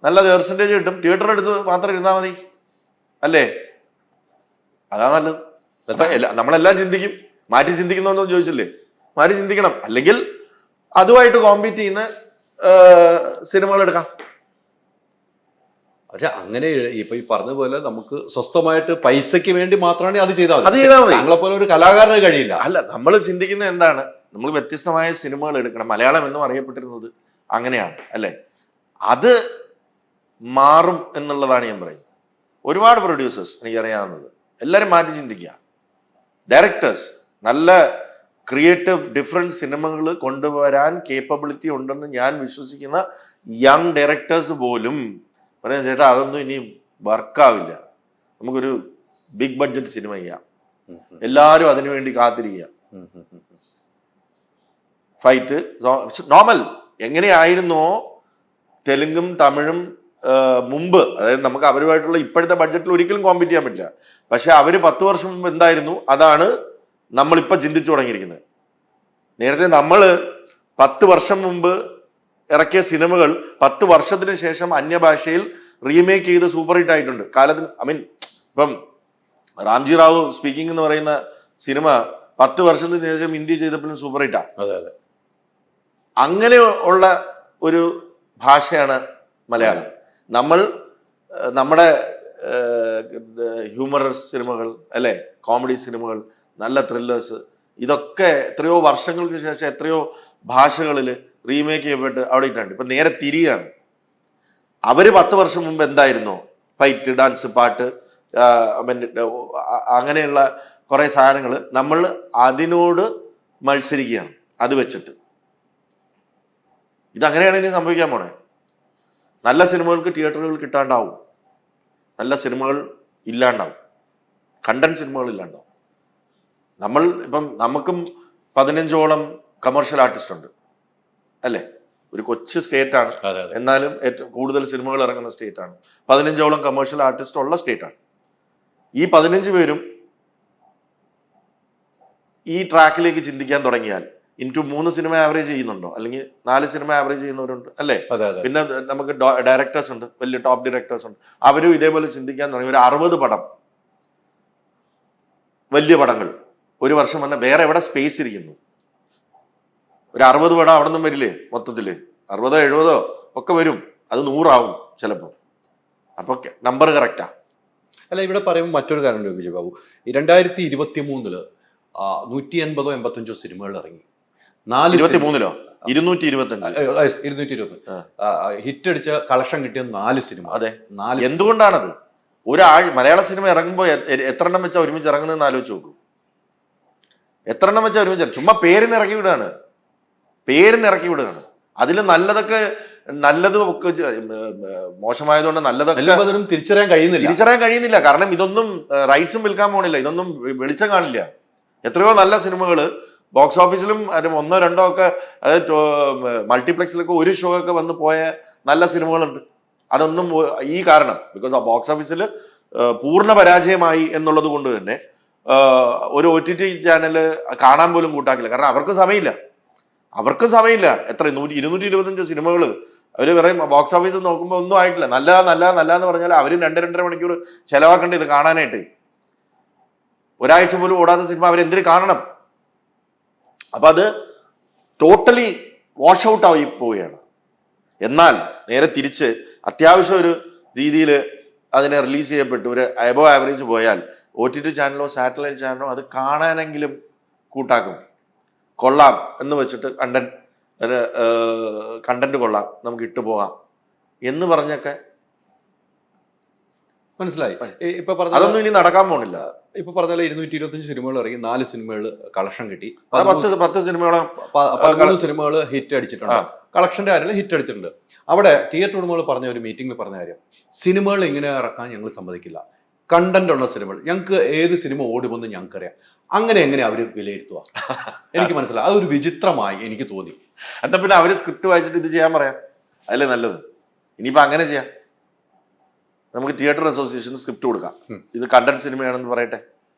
നല്ല പെർസെന്റേജ് കിട്ടും. തിയേറ്റർ എടുത്ത് മാത്രം ഇരുന്നാൽ മതി അല്ലേ? അതാ നല്ലത്. നമ്മളെല്ലാം ചിന്തിക്കും. മാറ്റി ചിന്തിക്കുന്നോ ചോദിച്ചില്ലേ? മാറ്റി ചിന്തിക്കണം. അല്ലെങ്കിൽ അതുമായിട്ട് കോമ്പീറ്റ് ചെയ്യുന്ന സിനിമകൾ എടുക്കാം. പക്ഷെ അങ്ങനെ ഇപ്പൊ ഈ പറഞ്ഞ പോലെ നമുക്ക് സ്വസ്ഥമായിട്ട് പൈസയ്ക്ക് വേണ്ടി മാത്രമാണ് അത് ചെയ്താൽ മതി. ഞങ്ങളെ പോലെ ഒരു കലാകാരന് കഴിയില്ല. അല്ല, നമ്മൾ ചിന്തിക്കുന്നത് എന്താണ്? നമ്മൾ വ്യത്യസ്തമായ സിനിമകൾ എടുക്കണം. മലയാളം എന്നും അറിയപ്പെട്ടിരുന്നത് അങ്ങനെയാണ് അല്ലേ? അത് മാറും എന്നുള്ളതാണ് ഞാൻ പറയുന്നത്. ഒരുപാട് പ്രൊഡ്യൂസേഴ്സ് എനിക്കറിയാവുന്നത് എല്ലാവരും മാറ്റി ചിന്തിക്കുക. ഡയറക്ടേഴ്സ് നല്ല ക്രിയേറ്റീവ് ഡിഫറെന്റ് സിനിമകൾ കൊണ്ടുവരാൻ കേപ്പബിലിറ്റി ഉണ്ടെന്ന് ഞാൻ വിശ്വസിക്കുന്ന യങ് ഡയറക്ടേഴ്സ് പോലും പറയാം, ചേട്ടാ അതൊന്നും ഇനി വർക്കാവില്ല, നമുക്കൊരു ബിഗ് ബഡ്ജറ്റ് സിനിമ ചെയ്യാം, എല്ലാവരും അതിനുവേണ്ടി കാത്തിരിക്കുക, ഫൈറ്റ് നോർമൽ എങ്ങനെയായിരുന്നോ തെലുങ്കും തമിഴും മുമ്പ്, അതായത് നമുക്ക് അവരുമായിട്ടുള്ള ഇപ്പോഴത്തെ ബഡ്ജറ്റിൽ ഒരിക്കലും കോമ്പീറ്റ് ചെയ്യാൻ പറ്റില്ല. പക്ഷെ അവര് 10 വർഷം മുമ്പ് എന്തായിരുന്നു അതാണ് നമ്മളിപ്പോ ചിന്തിച്ചു തുടങ്ങിയിരിക്കുന്നത്. നേരത്തെ നമ്മൾ 10 വർഷം മുമ്പ് ഇറക്കിയ സിനിമകൾ 10 വർഷത്തിന് ശേഷം അന്യഭാഷയിൽ റീമേക്ക് ചെയ്ത് സൂപ്പർ ഹിറ്റ് ആയിട്ടുണ്ട്. കാലത്തിന് ഇപ്പം റാംജി റാവു സ്പീക്കിംഗ് എന്ന് പറയുന്ന സിനിമ 10 വർഷത്തിന് ശേഷം ഹിന്ദി ചെയ്തപ്പോഴും സൂപ്പർ ഹിറ്റാ. അങ്ങനെ ഉള്ള ഒരു ഭാഷയാണ് മലയാളം. നമ്മൾ നമ്മുടെ ഹ്യൂമറസ് സിനിമകൾ അല്ലെ, കോമഡി സിനിമകൾ, നല്ല ത്രില്ലേഴ്സ്, ഇതൊക്കെ എത്രയോ വർഷങ്ങൾക്ക് ശേഷം എത്രയോ ഭാഷകളിൽ റീമേക്ക് ചെയ്യപ്പെട്ട് അവിടെ ഇട്ടുണ്ട്. ഇപ്പൊ നേരെ തിരിയാണ്. അവര് 10 വർഷം മുമ്പ് എന്തായിരുന്നോ ഫൈറ്റ്, ഡാൻസ്, പാട്ട്, അങ്ങനെയുള്ള കുറെ സാധനങ്ങൾ നമ്മൾ അതിനോട് മത്സരിക്കുകയാണ്. അത് വെച്ചിട്ട് ഇതങ്ങനെയാണ് ഇനി സംഭവിക്കാൻ പോണേ. നല്ല സിനിമകൾക്ക് തിയേറ്ററുകൾ കിട്ടാണ്ടാവും, നല്ല സിനിമകൾ ഇല്ലാണ്ടാവും, കണ്ടന്റ് സിനിമകൾ ഇല്ലാണ്ടാവും. ഇപ്പം നമുക്കും 15ഓളം കമേഴ്ഷ്യൽ ആർട്ടിസ്റ്റ് ഉണ്ട് അല്ലേ? ഒരു കൊച്ചു സ്റ്റേറ്റ് ആണ്, എന്നാലും ഏറ്റവും കൂടുതൽ സിനിമകൾ ഇറങ്ങുന്ന സ്റ്റേറ്റ് ആണ്. 15ഓളം കമേഴ്ഷ്യൽ ആർട്ടിസ്റ്റ് ഉള്ള സ്റ്റേറ്റ് ആണ്. ഈ 15 പേരും ഈ ട്രാക്കിലേക്ക് ചിന്തിക്കാൻ തുടങ്ങിയാൽ ഇൻറ്റു 3 സിനിമ ആവറേജ് ചെയ്യുന്നുണ്ടോ, അല്ലെങ്കിൽ 4 സിനിമ ആവറേജ് ചെയ്യുന്നവരുണ്ട് അല്ലേ? പിന്നെ നമുക്ക് ഡയറക്ടേഴ്സ് ഉണ്ട്, വലിയ ടോപ്പ് ഡയറക്ടേഴ്സ് ഉണ്ട്. അവരും ഇതേപോലെ ചിന്തിക്കാൻ തുടങ്ങി. ഒരു 60 പടം, വലിയ പടങ്ങൾ ഒരു വർഷം വന്ന വേറെ എവിടെ സ്പേസ് ഇരിക്കുന്നു? ഒരു 60 പടം അവിടെ നിന്നും വരില്ലേ? മൊത്തത്തില് 60 70 ഒക്കെ വരും. അത് 100 ആവും ചിലപ്പോൾ. അപ്പൊ നമ്പർ കറക്റ്റാ. അല്ല, ഇവിടെ പറയുമ്പോൾ മറ്റൊരു കാര്യം വിജയ് ബാബു, 2023 185 സിനിമകൾ ഇറങ്ങി. 23-ലോ 225 ഹിറ്റ് അടിച്ച കളക്ഷൻ കിട്ടിയ 4 സിനിമ. അതെ, എന്തുകൊണ്ടാണത്? മലയാള സിനിമ ഇറങ്ങുമ്പോൾ എത്ര എണ്ണം വെച്ചാൽ ഒരുമിച്ച് ഇറങ്ങുന്നതെന്ന് ആലോചിച്ച് നോക്കൂ. എത്ര എണ്ണം വെച്ചാൽ ഒരുമിച്ച് ചുമ്മാ പേരിന് ഇറക്കി വിടുകയാണ്. അതിൽ നല്ലതും ഒക്കെ മോശമായതുകൊണ്ട് നല്ലതൊക്കെ തിരിച്ചറിയാൻ കഴിയുന്നില്ല. കാരണം ഇതൊന്നും റൈറ്റ്സും വിൽക്കാൻ പോണില്ല, ഇതൊന്നും വെളിച്ചം കാണില്ല. എത്രയോ നല്ല സിനിമകൾ ബോക്സ് ഓഫീസിലും 1 2 ഒക്കെ, അതായത് മൾട്ടിപ്ലക്സിലൊക്കെ ഒരു ഷോ ഒക്കെ വന്ന് പോയ നല്ല സിനിമകളുണ്ട്. അതൊന്നും ഈ കാരണം ബിക്കോസ് ബോക്സ് ഓഫീസിൽ പൂർണ്ണ പരാജയമായി എന്നുള്ളത് കൊണ്ട് തന്നെ ഒരു OTT ചാനൽ കാണാൻ പോലും കൂട്ടാക്കില്ല. കാരണം അവർക്ക് സമയമില്ല. എത്ര 225 സിനിമകൾ അവർ പറയും ബോക്സ് ഓഫീസിൽ നോക്കുമ്പോൾ ഒന്നും ആയിട്ടില്ല. നല്ല എന്ന് പറഞ്ഞാൽ അവർ 2-2.5 മണിക്കൂർ ചെലവാക്കേണ്ട ഇത് കാണാനായിട്ട്. ഒരാഴ്ച പോലും ഓടാത്ത സിനിമ അവരെന്തിനു കാണണം? അപ്പൊ അത് ടോട്ടലി വാഷ് ഔട്ട് ആയി പോവുകയാണ്. എന്നാൽ നേരെ തിരിച്ച് അത്യാവശ്യം ഒരു രീതിയിൽ അതിനെ റിലീസ് ചെയ്യപ്പെട്ടു ഒരു എബോവ് ആവറേജ് പോയാൽ OTT ചാനലോ സാറ്റലൈറ്റ് ചാനലോ അത് കാണാനെങ്കിലും കൂട്ടാക്കും. കൊള്ളാം എന്ന് വെച്ചിട്ട് കണ്ടന്റ് കൊള്ളാം, നമുക്ക് ഇട്ടു പോകാം എന്ന് പറഞ്ഞൊക്കെ മനസ്സിലായി. ഇപ്പൊ അതൊന്നും ഇനി നടക്കാൻ പോണില്ല. ഇപ്പൊ പറഞ്ഞാൽ 225 സിനിമകൾ ഇറങ്ങി, 4 സിനിമകൾ കളക്ഷൻ കിട്ടി, 10 സിനിമകളും 13 സിനിമകൾ ഹിറ്റ് അടിച്ചിട്ടുണ്ട്. കളക്ഷന്റെ കാര്യം ഹിറ്റ് അടിച്ചിട്ടുണ്ട്. അവിടെ തിയേറ്റർ ഉടമകൾ പറഞ്ഞ ഒരു മീറ്റിംഗിൽ പറഞ്ഞ കാര്യം, സിനിമകൾ ഇങ്ങനെ ഇറക്കാൻ ഞങ്ങൾ സമ്മതിക്കില്ല, കണ്ടന്റ് ഉള്ള സിനിമകൾ, ഞങ്ങൾക്ക് ഏത് സിനിമ ഓടുമെന്ന് ഞങ്ങൾക്കറിയാം. എങ്ങനെ അവർ വിലയിരുത്തുക? എനിക്ക് മനസ്സിലായി. അതൊരു വിചിത്രമായി എനിക്ക് തോന്നി. എന്താ പിന്നെ അവര് സ്ക്രിപ്റ്റ് വായിച്ചിട്ട് ഇത് ചെയ്യാൻ പറയാം, അതല്ലേ നല്ലത്? ഇനിയിപ്പോ അങ്ങനെ ചെയ്യാം. നമുക്ക് തിയേറ്റർ അസോസിയേഷൻ സ്ക്രിപ്റ്റ് കൊടുക്കാം, ഇത് കണ്ടന്റ് സിനിമയാണെന്ന് പറയട്ടെ,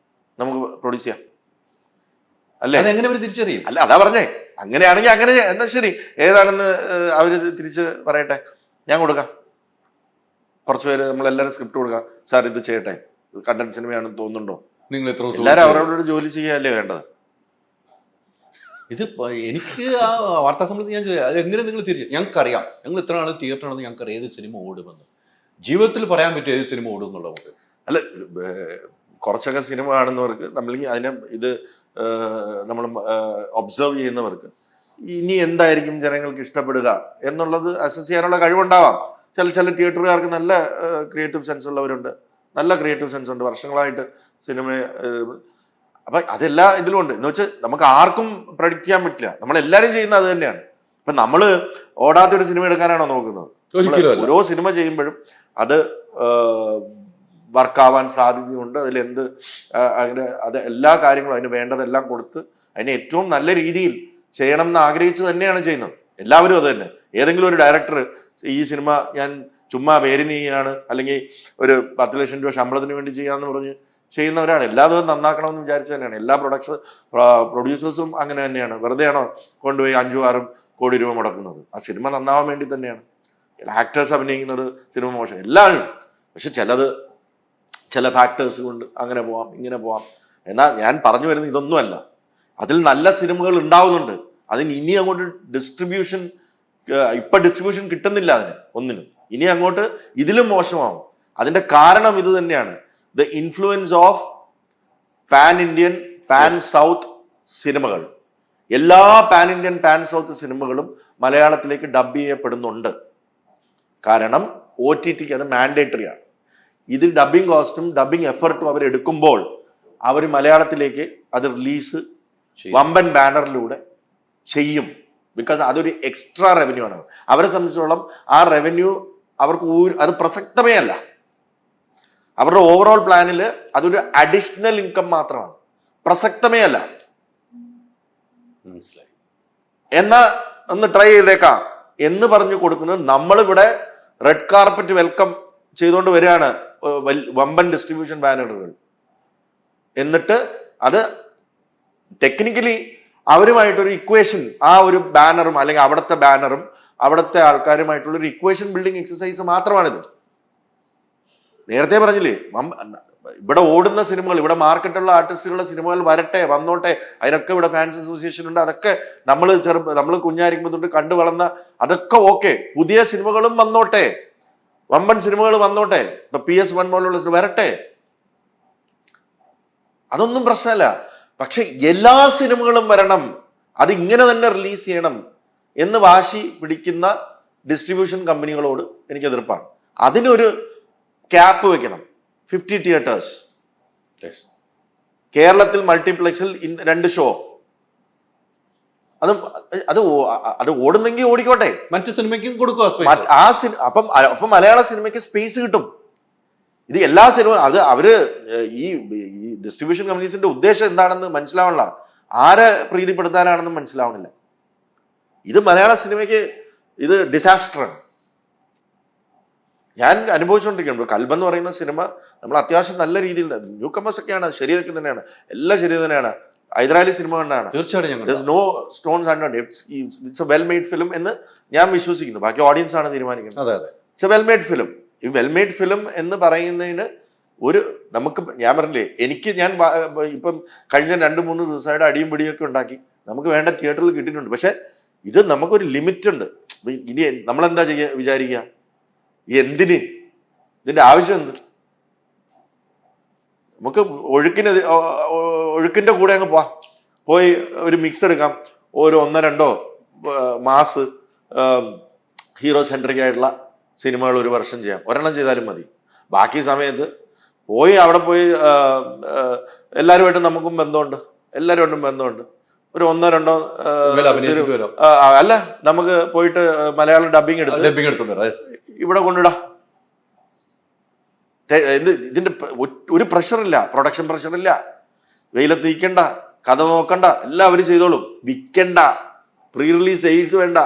നമുക്ക് പ്രൊഡ്യൂസ് ചെയ്യാം. അല്ലേ? എങ്ങനെ അവർ തിരിച്ചറിയും? അല്ല, അതാ പറഞ്ഞേ. അങ്ങനെയാണെങ്കിൽ അങ്ങനെ എന്നാ ശരി, ഏതാണെന്ന് അവര് തിരിച്ച് പറയട്ടെ, ഞാൻ കൊടുക്കാം. കുറച്ച് പേര് നമ്മളെല്ലാവരും സ്ക്രിപ്റ്റ് കൊടുക്കാം, സാർ ഇത് ചെയ്യട്ടെ, കണ്ടന്റ് സിനിമയാണെന്ന് തോന്നുന്നുണ്ടോ? നിങ്ങൾ എല്ലാവരും അവരോട് ജോലി ചെയ്യുകയല്ലേ വേണ്ടത്? ഇത് എനിക്ക് ആ വാർത്താ സമ്മേളനത്തിൽ ഞാൻ ചോദിച്ചു, അത് എങ്ങനെ നിങ്ങൾ തിരിച്ചു? ഞങ്ങൾക്കറിയാം, ഞങ്ങൾ ഇത്ര നാൾ തിയേറ്റർ ആണെന്ന് ഞങ്ങൾക്കറിയാം ഏത് സിനിമ ഓടുമെന്ന്. ജീവിതത്തിൽ പറയാൻ പറ്റും ഏത് സിനിമ ഓടും എന്നുള്ളത്. അല്ല, കുറച്ചൊക്കെ സിനിമ കാണുന്നവർക്ക്, നമ്മൾ അതിനെ ഇത് നമ്മൾ ഒബ്സർവ് ചെയ്യുന്നവർക്ക് ഇനി എന്തായിരിക്കും ജനങ്ങൾക്ക് ഇഷ്ടപ്പെടുക എന്നുള്ളത് അസസ് ചെയ്യാനുള്ള കഴിവുണ്ടാവാം. ചില തിയേറ്ററുകാർക്ക് നല്ല ക്രിയേറ്റീവ് സെൻസ് ഉള്ളവരുണ്ട്, നല്ല ക്രിയേറ്റീവ് സെൻസ് ഉണ്ട്, വർഷങ്ങളായിട്ട് സിനിമ. അപ്പൊ അതെല്ലാ ഇതിലും ഉണ്ട്. എന്ന് വെച്ചാൽ നമുക്ക് ആർക്കും പ്രഡിക്റ്റ് ചെയ്യാൻ പറ്റില്ല. നമ്മളെല്ലാരും ചെയ്യുന്നത് അത് തന്നെയാണ്. ഇപ്പൊ നമ്മള് ഓടാത്തൊരു സിനിമ എടുക്കാനാണോ നോക്കുന്നത്? ഓരോ സിനിമ ചെയ്യുമ്പോഴും അത് വർക്കാവാൻ സാധ്യതയുണ്ട്. അതിലെന്ത് അങ്ങനെ അത് എല്ലാ കാര്യങ്ങളും അതിന് വേണ്ടതെല്ലാം കൊടുത്ത് അതിനെ ഏറ്റവും നല്ല രീതിയിൽ ചെയ്യണം എന്ന് ആഗ്രഹിച്ച് തന്നെയാണ് ചെയ്യുന്നത്. എല്ലാവരും അത് തന്നെ. ഏതെങ്കിലും ഒരു ഡയറക്ടർ ഈ സിനിമ ഞാൻ ചുമ്മാ പേരിന് ചെയ്യാണ്, അല്ലെങ്കിൽ ഒരു 10 ലക്ഷം രൂപ ശമ്പളത്തിന് വേണ്ടി ചെയ്യാന്ന് പറഞ്ഞ് ചെയ്യുന്നവരാണ്. എല്ലാതും നന്നാക്കണമെന്ന് വിചാരിച്ചു തന്നെയാണ്. എല്ലാ പ്രൊഡ്യൂസേഴ്സും അങ്ങനെ തന്നെയാണ്. വെറുതെയാണോ കൊണ്ടുപോയി 5-6 കോടി രൂപ മുടക്കുന്നത്? ആ സിനിമ നന്നാവാൻ വേണ്ടി തന്നെയാണ്. ആക്ടേഴ്സ് അഭിനയിക്കുന്നത് സിനിമ മോശം എല്ലാവരും. പക്ഷെ ചില ഫാക്ടേഴ്സ് കൊണ്ട് അങ്ങനെ പോവാം, ഇങ്ങനെ പോവാം. എന്നാൽ ഞാൻ പറഞ്ഞു വരുന്നത് ഇതൊന്നുമല്ല. അതിൽ നല്ല സിനിമകൾ ഉണ്ടാവുന്നുണ്ട്. അതിന് ഇനി അങ്ങോട്ട് ഡിസ്ട്രിബ്യൂഷൻ കിട്ടുന്നില്ല അതിന് ഒന്നിനും. ഇനി അങ്ങോട്ട് ഇതിലും മോശമാവും. അതിന്റെ കാരണം ഇത് തന്നെയാണ്. The influence of pan Indian, pan south സിനിമകൾ. എല്ലാ പാൻ ഇന്ത്യൻ, പാൻ സൗത്ത് സിനിമകളും മലയാളത്തിലേക്ക് ഡബ് ചെയ്യപ്പെടുന്നുണ്ട്. കാരണം OTTക്ക് അത് മാൻഡേറ്ററി ആണ്. ഇത് ഡബിങ് കോസ്റ്റും ഡബിങ് എഫർട്ടും അവരെടുക്കുമ്പോൾ അവർ മലയാളത്തിലേക്ക് അത് റിലീസ് വമ്പൻ ബാനറിലൂടെ ചെയ്യും. ബിക്കോസ് അതൊരു എക്സ്ട്രാ റവന്യൂ ആണ്. അവരെ സംബന്ധിച്ചോളം ആ റവന്യൂ അവർക്ക് അത് പ്രസക്തമേ അല്ല. അവരുടെ ഓവറോൾ പ്ലാനിൽ അതൊരു അഡീഷണൽ ഇൻകം മാത്രമാണ്, പ്രസക്തമേ അല്ല. മനസ്സിലായി. എന്നാ ഒന്ന് ട്രൈ ചെയ്തേക്കാം എന്ന് പറഞ്ഞു കൊടുക്കുന്നത്. നമ്മളിവിടെ റെഡ് കാർപ്പറ്റ് വെൽക്കം ചെയ്തുകൊണ്ട് വരികയാണ് വമ്പൻ ഡിസ്ട്രിബ്യൂഷൻ ബാനറുകൾ. എന്നിട്ട് അത് ടെക്നിക്കലി അവരുമായിട്ടൊരു ഇക്വേഷൻ, ആ ഒരു ബാനറും അല്ലെങ്കിൽ അവിടുത്തെ ബാനറും അവിടുത്തെ ആൾക്കാരുമായിട്ടുള്ള ഒരു ഇക്വേഷൻ ബിൽഡിംഗ് എക്സസൈസ് മാത്രമാണിത്. നേരത്തെ പറഞ്ഞില്ലേ, ഇവിടെ ഓടുന്ന സിനിമകൾ, ഇവിടെ മാർക്കറ്റുള്ള ആർട്ടിസ്റ്റുകളുടെ സിനിമകൾ വരട്ടെ, വന്നോട്ടെ, അതിനൊക്കെ ഇവിടെ ഫാൻസ് അസോസിയേഷൻ ഉണ്ട്. അതൊക്കെ നമ്മൾ കുഞ്ഞായിരിക്കുമ്പോൾ തൊട്ട് കണ്ടു വളർന്ന അതൊക്കെ ഓക്കെ. പുതിയ സിനിമകളും വന്നോട്ടെ, വമ്പൻ സിനിമകൾ വന്നോട്ടെ, ഇപ്പൊ PS1 പോലുള്ള വരട്ടെ, അതൊന്നും പ്രശ്നമല്ല. പക്ഷെ എല്ലാ സിനിമകളും വരണം, അത് ഇങ്ങനെ തന്നെ റിലീസ് ചെയ്യണം എന്ന് വാശി പിടിക്കുന്ന ഡിസ്ട്രിബ്യൂഷൻ കമ്പനികളോട് എനിക്ക് എതിർപ്പാണ്. അതിനൊരു ക്യാപ്പ് വെക്കണം. 50 തിയേറ്റേഴ്സ് കേരളത്തിൽ മൾട്ടിപ്ലക്സിൽ 2 ഷോ, അത് ഓടുന്നെങ്കിൽ ഓടിക്കോട്ടെ, മറ്റു സിനിമയ്ക്കും കൊടുക്കുക. അപ്പം മലയാള സിനിമയ്ക്ക് സ്പേസ് കിട്ടും. ഇത് എല്ലാ സിനിമ അത് അവര് ഈ ഡിസ്ട്രിബ്യൂഷൻ കമ്പനീസിന്റെ ഉദ്ദേശം എന്താണെന്ന് മനസ്സിലാവണില്ല, ആരെ പ്രീതിപ്പെടുത്താനാണെന്ന് മനസ്സിലാവണില്ല. ഇത് മലയാള സിനിമയ്ക്ക് ഇത് ഡിസാസ്റ്ററാണ്. ഞാൻ അനുഭവിച്ചുകൊണ്ടിരിക്കുന്നത്. കൽബ് എന്ന് പറയുന്ന സിനിമ നമ്മൾ അത്യാവശ്യം നല്ല രീതിയിൽ, ന്യൂ കമേഴ്സ് ഒക്കെയാണ്, ശരിയൊക്കെ തന്നെയാണ്, എല്ലാം ശരി തന്നെയാണ്. ഹൈദരാലി സിനിമ കണ്ടാണ്, തീർച്ചയായിട്ടും no stones unturned, it's a well made film എന്ന് ഞാൻ വിശ്വസിക്കുന്നു. ബാക്കി ഓഡിയൻസ് ആണ് തീരുമാനിക്കുന്നത്. It's a well made film. ഈ വെൽ മെയ്ഡ് ഫിലിം എന്ന് പറയുന്നതിന് നമുക്ക്, ഞാൻ പറഞ്ഞില്ലേ, ഞാൻ ഇപ്പം കഴിഞ്ഞ 2-3 ദിവസമായിട്ട് അടിയും പിടിയൊക്കെ ഉണ്ടാക്കി നമുക്ക് വേണ്ട തിയേറ്ററിൽ കിട്ടിയിട്ടുണ്ട്. പക്ഷെ ഇത് നമുക്കൊരു ലിമിറ്റ് ഉണ്ട്. ഇനി നമ്മളെന്താ വിചാരിക്കുക, എന്തിന്, ഇതിന്റെ ആവശ്യം എന്ത്? നമുക്ക് ഒഴുക്കിന്റെ കൂടെ അങ്ങ് പോയി ഒരു മിക്സ് എടുക്കാം. ഒരു 1-2 മാസ് ഹീറോ സെൻട്രിക് ആയിട്ടുള്ള സിനിമകൾ ഒരു വർഷം ചെയ്യാം, ഒരെണ്ണം ചെയ്താലും മതി. ബാക്കി സമയത്ത് അവിടെ പോയി എല്ലാവരുമായിട്ടും നമുക്കും ബന്ധമുണ്ട്, എല്ലാവരുമായിട്ടും ബന്ധമുണ്ട്. ഒരു 1-2 അല്ല, നമുക്ക് പോയിട്ട് മലയാളം ഡബിങ് എടുത്ത് ഇവിടെ കൊണ്ടിടാം. ഇതിന്റെ ഒരു പ്രഷറില്ല, പ്രൊഡക്ഷൻ പ്രഷറില്ല, വെയിലത്ത് നിൽക്കണ്ട, കഥ നോക്കണ്ട, എല്ലാവരും ചെയ്തോളും. വിൽക്കണ്ട, പ്രീ റിലീസ് സെയിൽസ് വേണ്ട,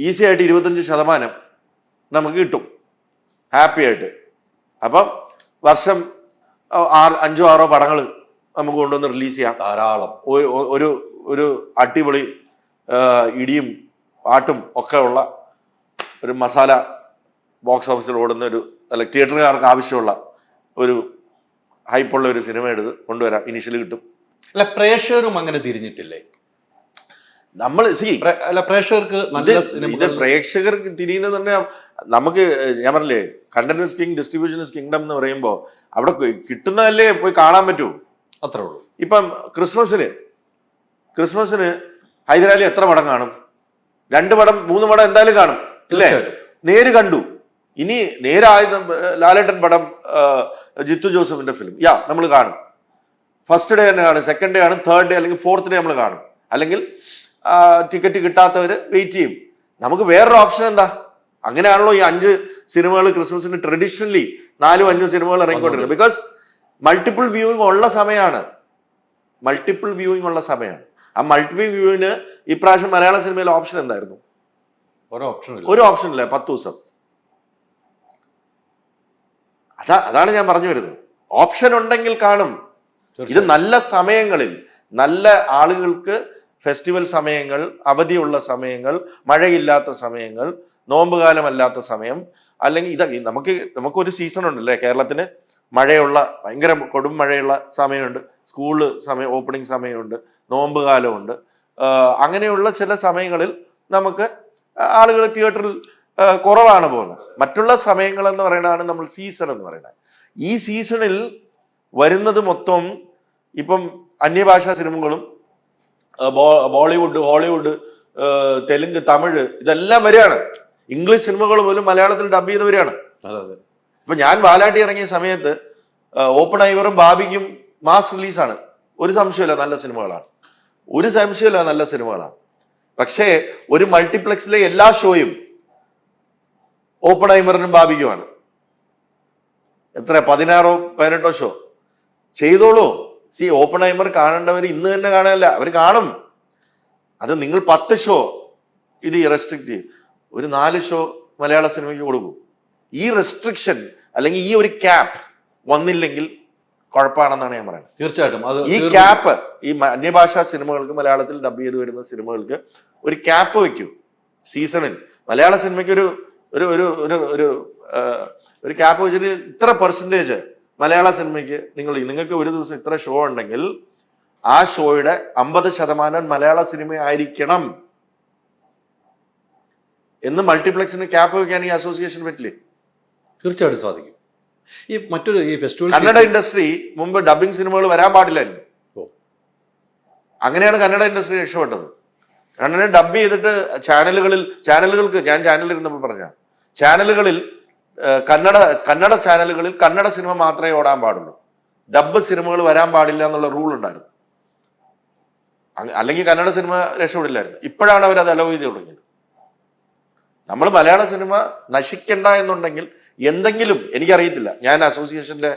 ഈസി ആയിട്ട് 25% നമുക്ക് കിട്ടും ഹാപ്പി ആയിട്ട്. അപ്പം വർഷം 5-6 പടങ്ങൾ നമുക്ക് കൊണ്ടുവന്ന് റിലീസ് ചെയ്യാം. ധാരാളം ഒരു അടിപൊളി ഇടിയും പാട്ടും ഒക്കെ ഉള്ള ഒരു മസാല ബോക്സ് ഓഫീസിൽ ഓടുന്ന അല്ല തിയേറ്ററുകാർക്ക് ആവശ്യമുള്ള ഒരു ഹൈപ്പുള്ള ഒരു സിനിമ എടുത്ത് കൊണ്ടുവരാം. ഇനിഷ്യലി കിട്ടും. അല്ല, പ്രേക്ഷകരും അങ്ങനെ തിരിഞ്ഞിട്ടില്ലേ? നമ്മൾ പ്രേക്ഷകർക്ക് ഇത് പ്രേക്ഷകർക്ക് തിരിയുന്നത് തന്നെ നമുക്ക്, ഞാൻ പറഞ്ഞില്ലേ, content is king, distribution is kingdom എന്ന് പറയുമ്പോൾ അവിടെ കിട്ടുന്നതല്ലേ പോയി കാണാൻ പറ്റൂ. അത്രേ ഉള്ളൂ. ഇപ്പം ക്രിസ്മസിന് ഹൈദരാലി എത്ര പടം കാണും? 2 പടം 3 പടം എന്തായാലും കാണും, ഇല്ലേ? നേര് കണ്ടു. ഇനി നേരായ ലാലേട്ടൻ പടം, ജിത്തു ജോസഫിന്റെ ഫിലിം, നമ്മൾ കാണും. ഫസ്റ്റ് ഡേ തന്നെ കാണും, സെക്കൻഡ് ഡേ കാണും, തേർഡ് ഡേ അല്ലെങ്കിൽ ഫോർത്ത് ഡേ നമ്മൾ കാണും. അല്ലെങ്കിൽ ടിക്കറ്റ് കിട്ടാത്തവര് വെയിറ്റ് ചെയ്യും. നമുക്ക് വേറൊരു ഓപ്ഷൻ എന്താ? അങ്ങനെയാണല്ലോ ഈ 5 സിനിമകൾ ക്രിസ്മസിന് ട്രഡീഷണലി 4-5 സിനിമകൾ ഇറങ്ങിക്കൊണ്ടിരുന്നത്. ബിക്കോസ് മൾട്ടിപ്പിൾ വ്യൂയിങ് ഉള്ള സമയമാണ്. ആ മൾട്ടിപ്പിൾ വ്യൂവിന് ഇപ്രാവശ്യം മലയാള സിനിമയിൽ ഓപ്ഷൻ എന്തായിരുന്നു? ഒരു ഓപ്ഷൻ ഇല്ല. 10 ദിവസം. അതാണ് ഞാൻ പറഞ്ഞു വരുന്നത്. ഓപ്ഷൻ ഉണ്ടെങ്കിൽ കാണും. ഇത് നല്ല സമയങ്ങളിൽ, നല്ല ആളുകൾക്ക് ഫെസ്റ്റിവൽ സമയങ്ങൾ, അവധിയുള്ള സമയങ്ങൾ, മഴയില്ലാത്ത സമയങ്ങൾ, നോമ്പുകാലമല്ലാത്ത സമയം, അല്ലെങ്കിൽ നമുക്കൊരു സീസൺ ഉണ്ടല്ലേ കേരളത്തിന്. മഴയുള്ള, ഭയങ്കര കൊടും മഴയുള്ള സമയമുണ്ട്, സ്കൂള് സമയം, ഓപ്പണിംഗ് സമയമുണ്ട്, നോമ്പ് കാലമുണ്ട്. അങ്ങനെയുള്ള ചില സമയങ്ങളിൽ നമുക്ക് ആളുകൾ തിയേറ്ററിൽ കുറവാണ് പോകുന്നത്. മറ്റുള്ള സമയങ്ങൾ എന്ന് പറയുന്നതാണ് നമ്മൾ സീസൺ എന്ന് പറയുന്നത്. ഈ സീസണിൽ വരുന്നത് മൊത്തം ഇപ്പം അന്യഭാഷാ സിനിമകളും ബോളിവുഡ്, ഹോളിവുഡ്, തെലുങ്ക്, തമിഴ് ഇതെല്ലാം വരികയാണ്. ഇംഗ്ലീഷ് സിനിമകൾ പോലും മലയാളത്തിൽ ഡബ് ചെയ്ത് വരികയാണ്. ഇപ്പൊ ഞാൻ വാലാട്ടി ഇറങ്ങിയ സമയത്ത് ഓപ്പൺ ഐവറും ബാബിക്കും മാസ് റിലീസാണ്, ഒരു സംശയമില്ല, നല്ല സിനിമകളാണ്. ഒരു സംശയമില്ല നല്ല സിനിമകളാണ്. പക്ഷേ ഒരു മൾട്ടിപ്ലക്സിലെ എല്ലാ ഷോയും ഓപ്പൺഹൈമറിനും ബാബിക്കുമാണ്. എത്ര 16-18 ഷോ ചെയ്തോളൂ. ഓപ്പൺഹൈമർ കാണേണ്ടവർ ഇന്ന് തന്നെ കാണാനല്ല, അവർ കാണും. അത് നിങ്ങൾ 10 ഷോ ഇത് റെസ്ട്രിക്റ്റ് ചെയ്യും, ഒരു 4 ഷോ മലയാള സിനിമയ്ക്ക് കൊടുക്കും. ഈ റെസ്ട്രിക്ഷൻ അല്ലെങ്കിൽ ഈ ഒരു ക്യാപ്പ് വന്നില്ലെങ്കിൽ കുഴപ്പമാണെന്നാണ് ഞാൻ പറയുന്നത്. തീർച്ചയായിട്ടും ഈ ക്യാപ്പ് ഈ അന്യഭാഷാ സിനിമകൾക്ക്, മലയാളത്തിൽ ഡബ് ചെയ്ത് വരുന്ന സിനിമകൾക്ക് ഒരു ക്യാപ്പ് വെക്കൂ സീസണിൽ. മലയാള സിനിമയ്ക്ക് ഒരു ഒരു ഒരു ഒരു ഒരു ക്യാപ്പ് വെച്ചിട്ട് ഇത്ര പെർസെൻറ്റേജ് മലയാള സിനിമയ്ക്ക് നിങ്ങൾക്ക് ഒരു ദിവസം ഇത്ര ഷോ ഉണ്ടെങ്കിൽ ആ ഷോയുടെ 50% മലയാള സിനിമ ആയിരിക്കണം എന്ന് മൾട്ടിപ്ലക്സിന് ക്യാപ്പ് വെക്കാൻ ഈ അസോസിയേഷൻ പറ്റില്ലേ? തീർച്ചയായിട്ടും സാധിക്കും. ഈ മറ്റൊരു ഈ ഫെസ്റ്റിവൽ കന്നഡ ഇൻഡസ്ട്രി മുമ്പ് ഡബിംഗ് സിനിമകൾ വരാൻ പാടില്ലായിരുന്നു. അങ്ങനെയാണ് കന്നഡ ഇൻഡസ്ട്രി രക്ഷപ്പെട്ടത്. കന്നഡ ഡബ് ചെയ്തിട്ട് ചാനലുകൾക്ക് ഞാൻ ചാനലിൽ ഇരുന്നപ്പോൾ പറഞ്ഞ ചാനലുകളിൽ കന്നഡ ചാനലുകളിൽ കന്നഡ സിനിമ മാത്രമേ ഓടാൻ പാടുള്ളൂ, ഡബ് സിനിമകൾ വരാൻ പാടില്ല എന്നുള്ള റൂൾ ഉണ്ടായിരുന്നു. അല്ലെങ്കിൽ കന്നഡ സിനിമ രക്ഷപ്പെടില്ലായിരുന്നു. ഇപ്പോഴാണ് അവർ അത് അലോ ചെയ്ത് തുടങ്ങിയത്. നമ്മൾ മലയാള സിനിമ നശിക്കണ്ട എന്നുണ്ടെങ്കിൽ എന്തെങ്കിലും, എനിക്കറിയത്തില്ല, ഞാൻ അസോസിയേഷന്റെ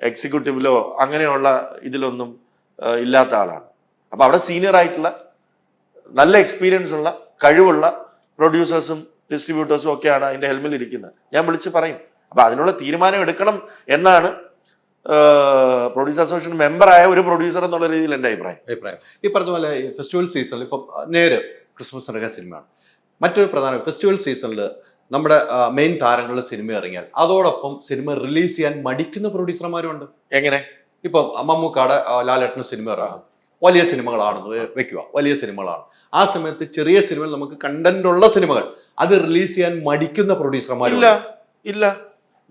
എക്സിക്യൂട്ടീവിലോ അങ്ങനെയുള്ള ഇതിലൊന്നും ഇല്ലാത്ത ആളാണ്. അപ്പൊ അവിടെ സീനിയർ ആയിട്ടുള്ള നല്ല എക്സ്പീരിയൻസ് ഉള്ള കഴിവുള്ള പ്രൊഡ്യൂസേഴ്സും ഡിസ്ട്രിബ്യൂട്ടേഴ്സും ഒക്കെയാണ് അതിന്റെ ഹെൽമിൽ ഇരിക്കുന്നത്. ഞാൻ വിളിച്ച് പറയും. അപ്പൊ അതിനുള്ള തീരുമാനം എടുക്കണം എന്നാണ് പ്രൊഡ്യൂസർ അസോസിയേഷൻ മെമ്പറായ ഒരു പ്രൊഡ്യൂസർ എന്നുള്ള രീതിയിൽ എൻ്റെ അഭിപ്രായം. ഈ പറഞ്ഞ പോലെ ഫെസ്റ്റിവൽ സീസണിൽ ഇപ്പം നേരെ ക്രിസ്മസ് നടക്കുന്ന സിനിമയാണ്. മറ്റൊരു പ്രധാന ഫെസ്റ്റിവൽ സീസണിൽ നമ്മുടെ മെയിൻ താരങ്ങളുടെ സിനിമ ഇറങ്ങിയാൽ അതോടൊപ്പം സിനിമ റിലീസ് ചെയ്യാൻ മടിക്കുന്ന പ്രൊഡ്യൂസർമാരും ഉണ്ട്. എങ്ങനെ? ഇപ്പം മമ്മൂക്കാടെ ലാലേട്ടന് സിനിമ ഇറങ്ങും, വലിയ സിനിമകളാണെന്ന് വെക്കുക, വലിയ സിനിമകളാണ്. ആ സമയത്ത് ചെറിയ സിനിമകൾ, നമുക്ക് കണ്ടന്റ് ഉള്ള സിനിമകൾ അത് റിലീസ് ചെയ്യാൻ മടിക്കുന്ന പ്രൊഡ്യൂസർമാരില്ല. ഇല്ല,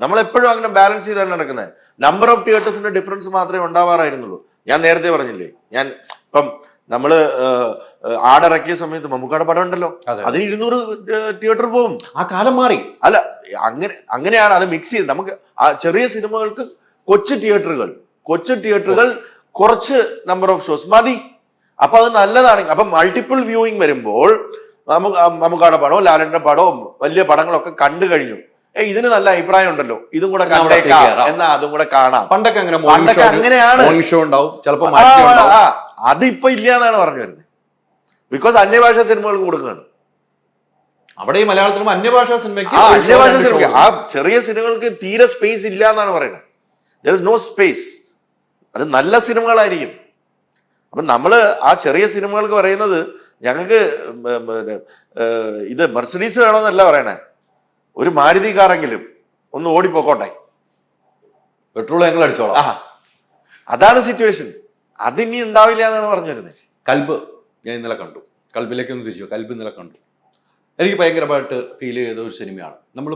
നമ്മൾ എപ്പോഴും അങ്ങനെ ബാലൻസ് ചെയ്താണ് നടക്കുന്നത്. നമ്പർ ഓഫ് തിയേറ്റേഴ്സിന്റെ ഡിഫറൻസ് മാത്രമേ ഉണ്ടാവാറായിരുന്നുള്ളൂ. ഞാൻ നേരത്തെ പറഞ്ഞില്ലേ, ഞാൻ ഇപ്പം നമ്മള് ആടിറക്കിയ സമയത്ത് മമ്മൂക്കാടെ പടം ഉണ്ടല്ലോ, അതിന് 200 തിയേറ്റർ പോകും. ആ കാലം മാറി. അല്ല, അങ്ങനെയാണ് അത് മിക്സ് ചെയ്ത്. നമുക്ക് ആ ചെറിയ സിനിമകൾക്ക് കൊച്ചു തിയേറ്ററുകൾ കുറച്ച് നമ്പർ ഓഫ് ഷോസ് മതി. അപ്പൊ അത് നല്ലതാണെങ്കിൽ, അപ്പൊ മൾട്ടിപ്പിൾ വ്യൂയിങ് വരുമ്പോൾ മമ്മൂക്കാടെ പടവും ലാലേട്ടന്റെ പടവും വലിയ പടങ്ങളൊക്കെ കണ്ടു കഴിഞ്ഞു, ഇതിന് നല്ല അഭിപ്രായം ഉണ്ടല്ലോ, ഇതും കൂടെ കണ്ടേക്കാം എന്നാ അതും കൂടെ കാണാം. പണ്ടൊക്കെ അങ്ങനെയാണ്. അതിപ്പോ ഇല്ല എന്നാണ് പറഞ്ഞു വരുന്നത്. ബിക്കോസ് അന്യഭാഷാ സിനിമകൾക്ക് കൊടുക്കുകയാണ്. അവിടെ ഈ മലയാളത്തിലും അന്യഭാഷാ സിനിമയ്ക്ക് ആ ചെറിയ സിനിമകൾക്ക് തീരെ സ്പേസ് ഇല്ല എന്നാണ് പറയുന്നത്. There is no space. അത് നല്ല സിനിമകളായിരിക്കും. അപ്പൊ നമ്മള് ആ ചെറിയ സിനിമകൾക്ക് പറയുന്നത്, ഞങ്ങൾക്ക് ഇത് മെർസിഡീസ് വേണമെന്നല്ല പറയണേ, ഒരു മാരുതി കാറെങ്കിലും ഒന്ന് ഓടിപ്പോക്കോട്ടെ, പെട്രോൾ ഞങ്ങൾ അടിച്ചോളാം. അതാണ് സിറ്റുവേഷൻ. അതിനി ഉണ്ടാവില്ല എന്നാണ് പറഞ്ഞു വരുന്നത്. കൽബ് ഞാൻ ഇന്നലെ കണ്ടു. കൽബിലേക്ക് ഒന്ന് തിരിച്ചു. കൽബ് ഇന്നലെ കണ്ടു. എനിക്ക് ഭയങ്കരമായിട്ട് ഫീൽ ചെയ്ത ഒരു സിനിമയാണ്. നമ്മൾ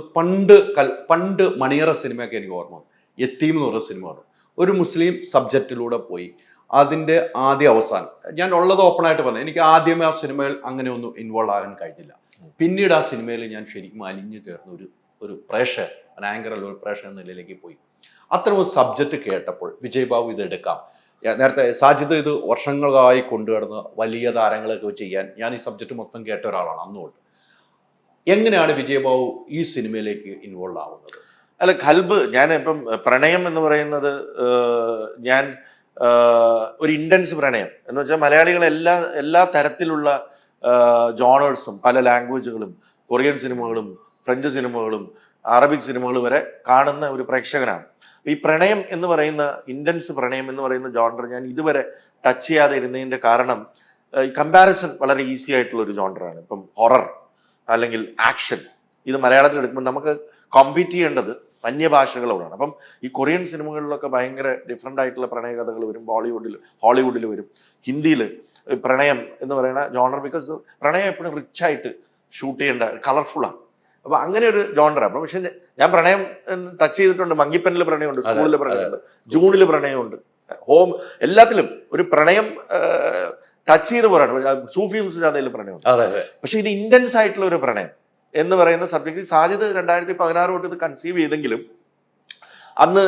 പണ്ട് മണിയറ സിനിമയൊക്കെ എനിക്ക് ഓർമ്മ വന്നു. യത്തീം എന്ന് പറഞ്ഞ സിനിമയാണ്. ഒരു മുസ്ലിം സബ്ജക്റ്റിലൂടെ പോയി അതിൻ്റെ ആദ്യ അവസാനം, ഞാൻ ഉള്ളത് ഓപ്പണായിട്ട് പറഞ്ഞു, എനിക്ക് ആദ്യമേ ആ സിനിമയിൽ അങ്ങനെ ഒന്നും ഇൻവോൾവ് ആകാൻ കഴിഞ്ഞില്ല. പിന്നീട് ആ സിനിമയിൽ ഞാൻ ശരിക്കും അലിഞ്ഞു ചേർന്ന ഒരു പ്രേക്ഷകൻ, ആങ്കറല്ല, ഒരു പ്രേക്ഷകൻ എന്ന നിലയിലേക്ക് പോയി. അത്തരം ഒരു സബ്ജക്റ്റ് കേട്ടപ്പോൾ വിജയ് ബാബു ഇത് എടുക്കാം, നേരത്തെ സാജിദ് ഇത് വർഷങ്ങളായി കൊണ്ടുവരുന്ന വലിയ താരങ്ങളൊക്കെ ചെയ്യാൻ, ഞാൻ ഈ സബ്ജക്റ്റ് മൊത്തം കേട്ട ഒരാളാണ് അന്നുകൊണ്ട്. എങ്ങനെയാണ് വിജയ് ബാബു ഈ സിനിമയിലേക്ക് ഇൻവോൾവ് ആവുന്നത്? അല്ല, കൽബ്, ഞാൻ ഇപ്പം പ്രണയം എന്ന് പറയുന്നത്, ഞാൻ ഒരു ഇൻറ്റൻസ് പ്രണയം എന്ന് വെച്ചാൽ മലയാളികൾ എല്ലാ തരത്തിലുള്ള ജോണേഴ്സും പല ലാംഗ്വേജുകളും, കൊറിയൻ സിനിമകളും ഫ്രഞ്ച് സിനിമകളും അറബിക് സിനിമകളും വരെ കാണുന്ന ഒരു പ്രേക്ഷകനാണ്. ഈ പ്രണയം എന്ന് പറയുന്ന, ഇൻറ്റൻസ് പ്രണയം എന്ന് പറയുന്ന ജോണർ ഞാൻ ഇതുവരെ ടച്ച് ചെയ്യാതെ ഇരുന്നതിൻ്റെ കാരണം, ഈ കമ്പാരിസൺ വളരെ ഈസി ആയിട്ടുള്ള ഒരു ജോണറാണ്. ഇപ്പം ഹൊറർ അല്ലെങ്കിൽ ആക്ഷൻ, ഇത് മലയാളത്തിൽ എടുക്കുമ്പോൾ നമുക്ക് കോമ്പീറ്റ് ചെയ്യേണ്ടത് അന്യഭാഷകളോടാണ്. അപ്പം ഈ കൊറിയൻ സിനിമകളിലൊക്കെ ഭയങ്കര ഡിഫറെൻ്റ് ആയിട്ടുള്ള പ്രണയകഥകൾ വരും. ഹോളിവുഡിൽ വരും. ഹിന്ദിയിൽ പ്രണയം എന്ന് പറയുന്ന ജോണർ, ബിക്കോസ് പ്രണയം എപ്പോഴും റിച്ചായിട്ട് ഷൂട്ട് ചെയ്യേണ്ട, കളർഫുള്ളാണ്. അപ്പൊ അങ്ങനെ ഒരു ജോണറാണ്. അപ്പം പക്ഷെ ഞാൻ പ്രണയം ടച്ച് ചെയ്തിട്ടുണ്ട്. മങ്കിപ്പനിൽ പ്രണയമുണ്ട്, സ്കൂളിൽ പ്രണയമുണ്ട്, ജൂണിൽ പ്രണയമുണ്ട്, ഹോം, എല്ലാത്തിലും ഒരു പ്രണയം ടച്ച് ചെയ്ത് പോരാണ്. സൂഫി മുസ്ലിം പ്രണയമുണ്ട്. പക്ഷെ ഇത് ഇന്റൻസ് ആയിട്ടുള്ള ഒരു പ്രണയം എന്ന് പറയുന്ന സബ്ജക്റ്റ് സാജിദ് 2016 തൊട്ട് ഇത് കൺസീവ് ചെയ്തെങ്കിലും അന്ന്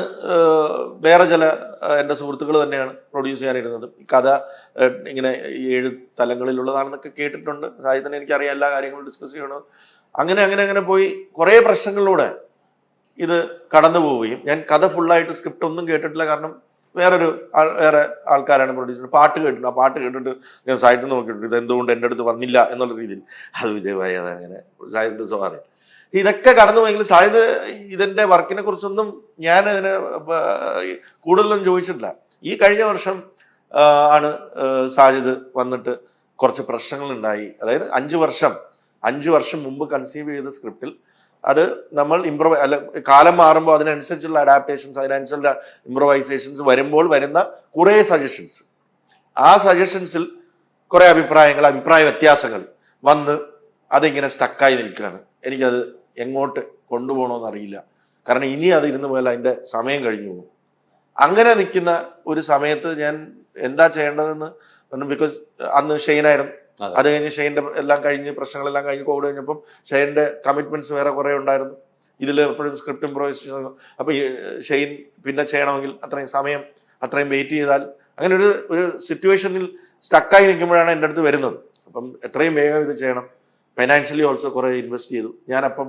വേറെ ചില എൻ്റെ സുഹൃത്തുക്കൾ തന്നെയാണ് പ്രൊഡ്യൂസ് ചെയ്യാനിരുന്നത്. ഈ കഥ ഇങ്ങനെ 7 തലങ്ങളിലുള്ളതാണെന്നൊക്കെ കേട്ടിട്ടുണ്ട്. സാഹിത്യത്തിന് എനിക്കറിയാം, എല്ലാ കാര്യങ്ങളും ഡിസ്കസ് ചെയ്യണം. അങ്ങനെ പോയി കുറേ പ്രശ്നങ്ങളിലൂടെ ഇത് കടന്നു പോവുകയും, ഞാൻ കഥ ഫുള്ളായിട്ട് സ്ക്രിപ്റ്റ് ഒന്നും കേട്ടിട്ടില്ല. കാരണം വേറെ ആൾക്കാരാണ് പ്രൊഡ്യൂസർ. പാട്ട് കേട്ടിട്ടുണ്ട്. ആ പാട്ട് കേട്ടിട്ട് ഞാൻ സാഹിത്യം നോക്കിയിട്ടുണ്ട്, ഇത് എന്തുകൊണ്ട് എൻ്റെ അടുത്ത് വന്നില്ല എന്നുള്ള രീതിയിൽ. അത് വിജയമായി, അത് അങ്ങനെ സാഹിത്യ സോറി. ഇതൊക്കെ കടന്നു പോയെങ്കിൽ സാഹിത്യ ഇതിൻ്റെ വർക്കിനെ കുറിച്ചൊന്നും ഞാൻ അതിന് കൂടുതലൊന്നും ചോദിച്ചിട്ടില്ല. ഈ കഴിഞ്ഞ വർഷം ആണ് സാജിദ് വന്നിട്ട് കുറച്ച് പ്രശ്നങ്ങളുണ്ടായി. അതായത് 5 വർഷം മുമ്പ് കൺസീവ് ചെയ്ത സ്ക്രിപ്റ്റിൽ അത് നമ്മൾ കാലം മാറുമ്പോൾ അതിനനുസരിച്ചുള്ള അഡാപ്റ്റേഷൻസ്, അതിനനുസരിച്ചുള്ള ഇംപ്രവൈസേഷൻസ് വരുമ്പോൾ വരുന്ന കുറേ സജഷൻസ്, ആ സജഷൻസിൽ കുറേ അഭിപ്രായ വ്യത്യാസങ്ങൾ വന്ന് അതിങ്ങനെ സ്റ്റക്കായി നിൽക്കുകയാണ്. എനിക്കത് എങ്ങോട്ട് കൊണ്ടുപോകണമെന്ന് അറിയില്ല. കാരണം ഇനി അത് ഇരുന്ന് പോയാൽ അതിൻ്റെ സമയം കഴിഞ്ഞു പോകും. അങ്ങനെ നിൽക്കുന്ന ഒരു സമയത്ത് ഞാൻ എന്താ ചെയ്യേണ്ടതെന്ന് പറഞ്ഞു. ബിക്കോസ് അന്ന് ഷെയ്നായിരുന്നു. അത് കഴിഞ്ഞ് ഷെയ്ൻ്റെ എല്ലാം കഴിഞ്ഞ് പ്രശ്നങ്ങളെല്ലാം കഴിഞ്ഞ് കോവിഡ് കഴിഞ്ഞപ്പം ഷെയ്ൻ്റെ കമ്മിറ്റ്മെന്റ്സ് വേറെ കുറേ ഉണ്ടായിരുന്നു. ഇതിൽ എപ്പോഴും സ്ക്രിപ്റ്റ് ഇംപ്രൂവൈസേഷൻ. അപ്പോൾ ഷെയ്ൻ പിന്നെ ചെയ്യണമെങ്കിൽ അത്രയും വെയിറ്റ് ചെയ്താൽ, അങ്ങനെ ഒരു സിറ്റുവേഷനിൽ സ്റ്റക്കായി നിൽക്കുമ്പോഴാണ് എൻ്റെ അടുത്ത് വരുന്നത്. അപ്പം എത്രയും വേഗം ഇത് ചെയ്യണം. ഫൈനാൻഷ്യലി ഓൾസോ കുറേ ഇൻവെസ്റ്റ് ചെയ്തു. ഞാനപ്പം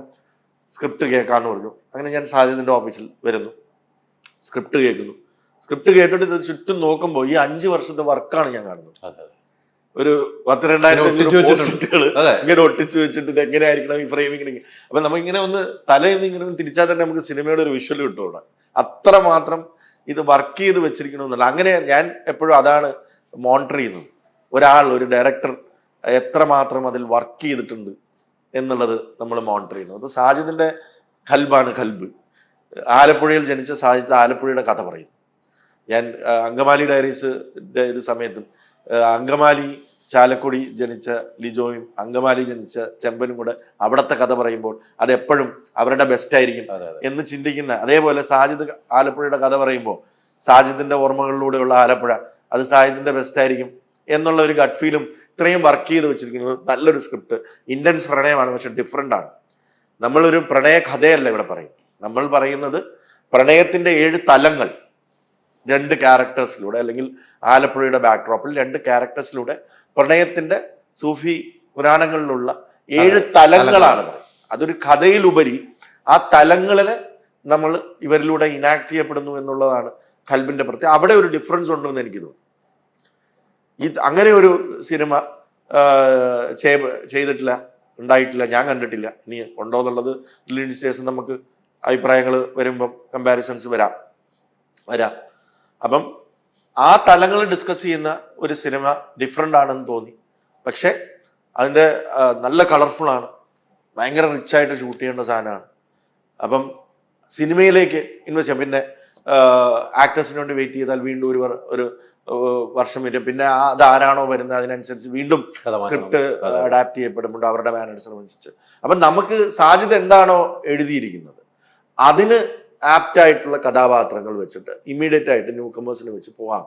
സ്ക്രിപ്റ്റ് കേൾക്കാമെന്ന് പറഞ്ഞു. അങ്ങനെ ഞാൻ സാജിദിൻ്റെ ഓഫീസിൽ വരുന്നു, സ്ക്രിപ്റ്റ് കേൾക്കുന്നു. സ്ക്രിപ്റ്റ് കേട്ടിട്ട് ഇത് ചുറ്റും നോക്കുമ്പോൾ ഈ 5 വർഷത്തെ വർക്കാണ് ഞാൻ കാണുന്നത്. ഒരു 10,000-2000 പോസ്റ്റുകൾ ഇങ്ങനെ ഒട്ടിച്ചു വെച്ചിട്ട് ഇത് എങ്ങനെയായിരിക്കണം ഈ ഫ്രെയിമിങ്. അപ്പൊ നമുക്കിങ്ങനെ ഒന്ന് തലേന്ന് ഇങ്ങനെ തിരിച്ചാൽ തന്നെ നമുക്ക് സിനിമയുടെ ഒരു വിഷ്വൽ കിട്ടുകയാണ്. അത്രമാത്രം ഇത് വർക്ക് ചെയ്ത് വെച്ചിരിക്കണമെന്നല്ല. അങ്ങനെ ഞാൻ എപ്പോഴും അതാണ് മോണിറ്റർ ചെയ്യുന്നത്. ഒരു ഡയറക്ടർ എത്രമാത്രം അതിൽ വർക്ക് ചെയ്തിട്ടുണ്ട് എന്നുള്ളത് നമ്മൾ മോണിറ്റർ ചെയ്യുന്നത്. അത് സാജിദിന്റെ കൽബ്. ആലപ്പുഴയിൽ ജനിച്ച സാജിദ് ആലപ്പുഴയുടെ കഥ പറയുന്നു. ഞാൻ അങ്കമാലി ഡയറീസിന്റെ ഇത് സമയത്തും അങ്കമാലി ചാലക്കുടി ജനിച്ച ലിജോയും അങ്കമാലി ജനിച്ച ചെമ്പനും കൂടെ അവിടുത്തെ കഥ പറയുമ്പോൾ അതെപ്പോഴും അവരുടെ ബെസ്റ്റ് ആയിരിക്കും എന്ന് ചിന്തിക്കുന്ന, അതേപോലെ സാജിദ് ആലപ്പുഴയുടെ കഥ പറയുമ്പോൾ സാജിദിന്റെ ഓർമ്മകളിലൂടെയുള്ള ആലപ്പുഴ അത് സാജിദിന്റെ ബെസ്റ്റ് ആയിരിക്കും എന്നുള്ള ഒരു ഗട്ട് ഫീലും ഇത്രയും വർക്ക് ചെയ്ത് വെച്ചിരിക്കുന്നത്. നല്ലൊരു സ്ക്രിപ്റ്റ്, ഇന്റൻസ് പ്രണയമാണ്, പക്ഷെ ഡിഫറെന്റ് ആണ്. നമ്മളൊരു പ്രണയ കഥയല്ല ഇവിടെ പറയുന്നത്. നമ്മൾ പറയുന്നത് പ്രണയത്തിന്റെ 7 തലങ്ങൾ 2 ക്യാരക്ടേഴ്സിലൂടെ, അല്ലെങ്കിൽ ആലപ്പുഴയുടെ ബാക്ക്ഡ്രോപ്പിൽ 2 ക്യാരക്ടേഴ്സിലൂടെ പ്രണയത്തിന്റെ സൂഫി പുരാണങ്ങളിലുള്ള 7 തലങ്ങളാണ്. അതൊരു കഥയിലുപരി ആ തലങ്ങളിലെ നമ്മൾ ഇവരിലൂടെ ഇനാക്ട് ചെയ്യപ്പെടുന്നു എന്നുള്ളതാണ് കൽബിന്റെ പ്രത്യേകത. അവിടെ ഒരു ഡിഫറൻസ് ഉണ്ടെന്ന് എനിക്ക് തോന്നുന്നു. അങ്ങനെ ഒരു സിനിമ ഉണ്ടായിട്ടില്ല, ഞാൻ കണ്ടിട്ടില്ല. ഇനി ഉണ്ടോ എന്നുള്ളത് റിലീസ് ശേഷം നമുക്ക് അഭിപ്രായങ്ങൾ വരുമ്പം കമ്പാരിസൺസ് വരാം. അപ്പം ആ തലങ്ങൾ ഡിസ്കസ് ചെയ്യുന്ന ഒരു സിനിമ ഡിഫറെൻ്റ് ആണെന്ന് തോന്നി. പക്ഷെ അതിൻ്റെ നല്ല കളർഫുൾ ആണ്, ഭയങ്കര റിച്ചായിട്ട് ഷൂട്ട് ചെയ്യേണ്ട സാധനമാണ്. അപ്പം സിനിമയിലേക്ക് ഇൻവെസ്റ്റ് ചെയ്യാം. പിന്നെ ആക്ടേഴ്സിന് വേണ്ടി വെയിറ്റ് ചെയ്താൽ വീണ്ടും ഒരു വർഷം വരും. പിന്നെ അതാരാണോ വരുന്നത് അതിനനുസരിച്ച് വീണ്ടും സ്ക്രിപ്റ്റ് അഡാപ്റ്റ് ചെയ്യപ്പെടുമ്പോൾ അവരുടെ മാനേഴ്സിനനുസരിച്ച്. അപ്പം നമുക്ക് സാജിദ് എന്താണോ എഴുതിയിരിക്കുന്നത് അതിന് ആപ്റ്റ് ആയിട്ടുള്ള കഥാപാത്രങ്ങൾ വെച്ചിട്ട് ഇമ്മീഡിയറ്റ് ആയിട്ട് ന്യൂ കമേഴ്സിന് വെച്ച് പോവാം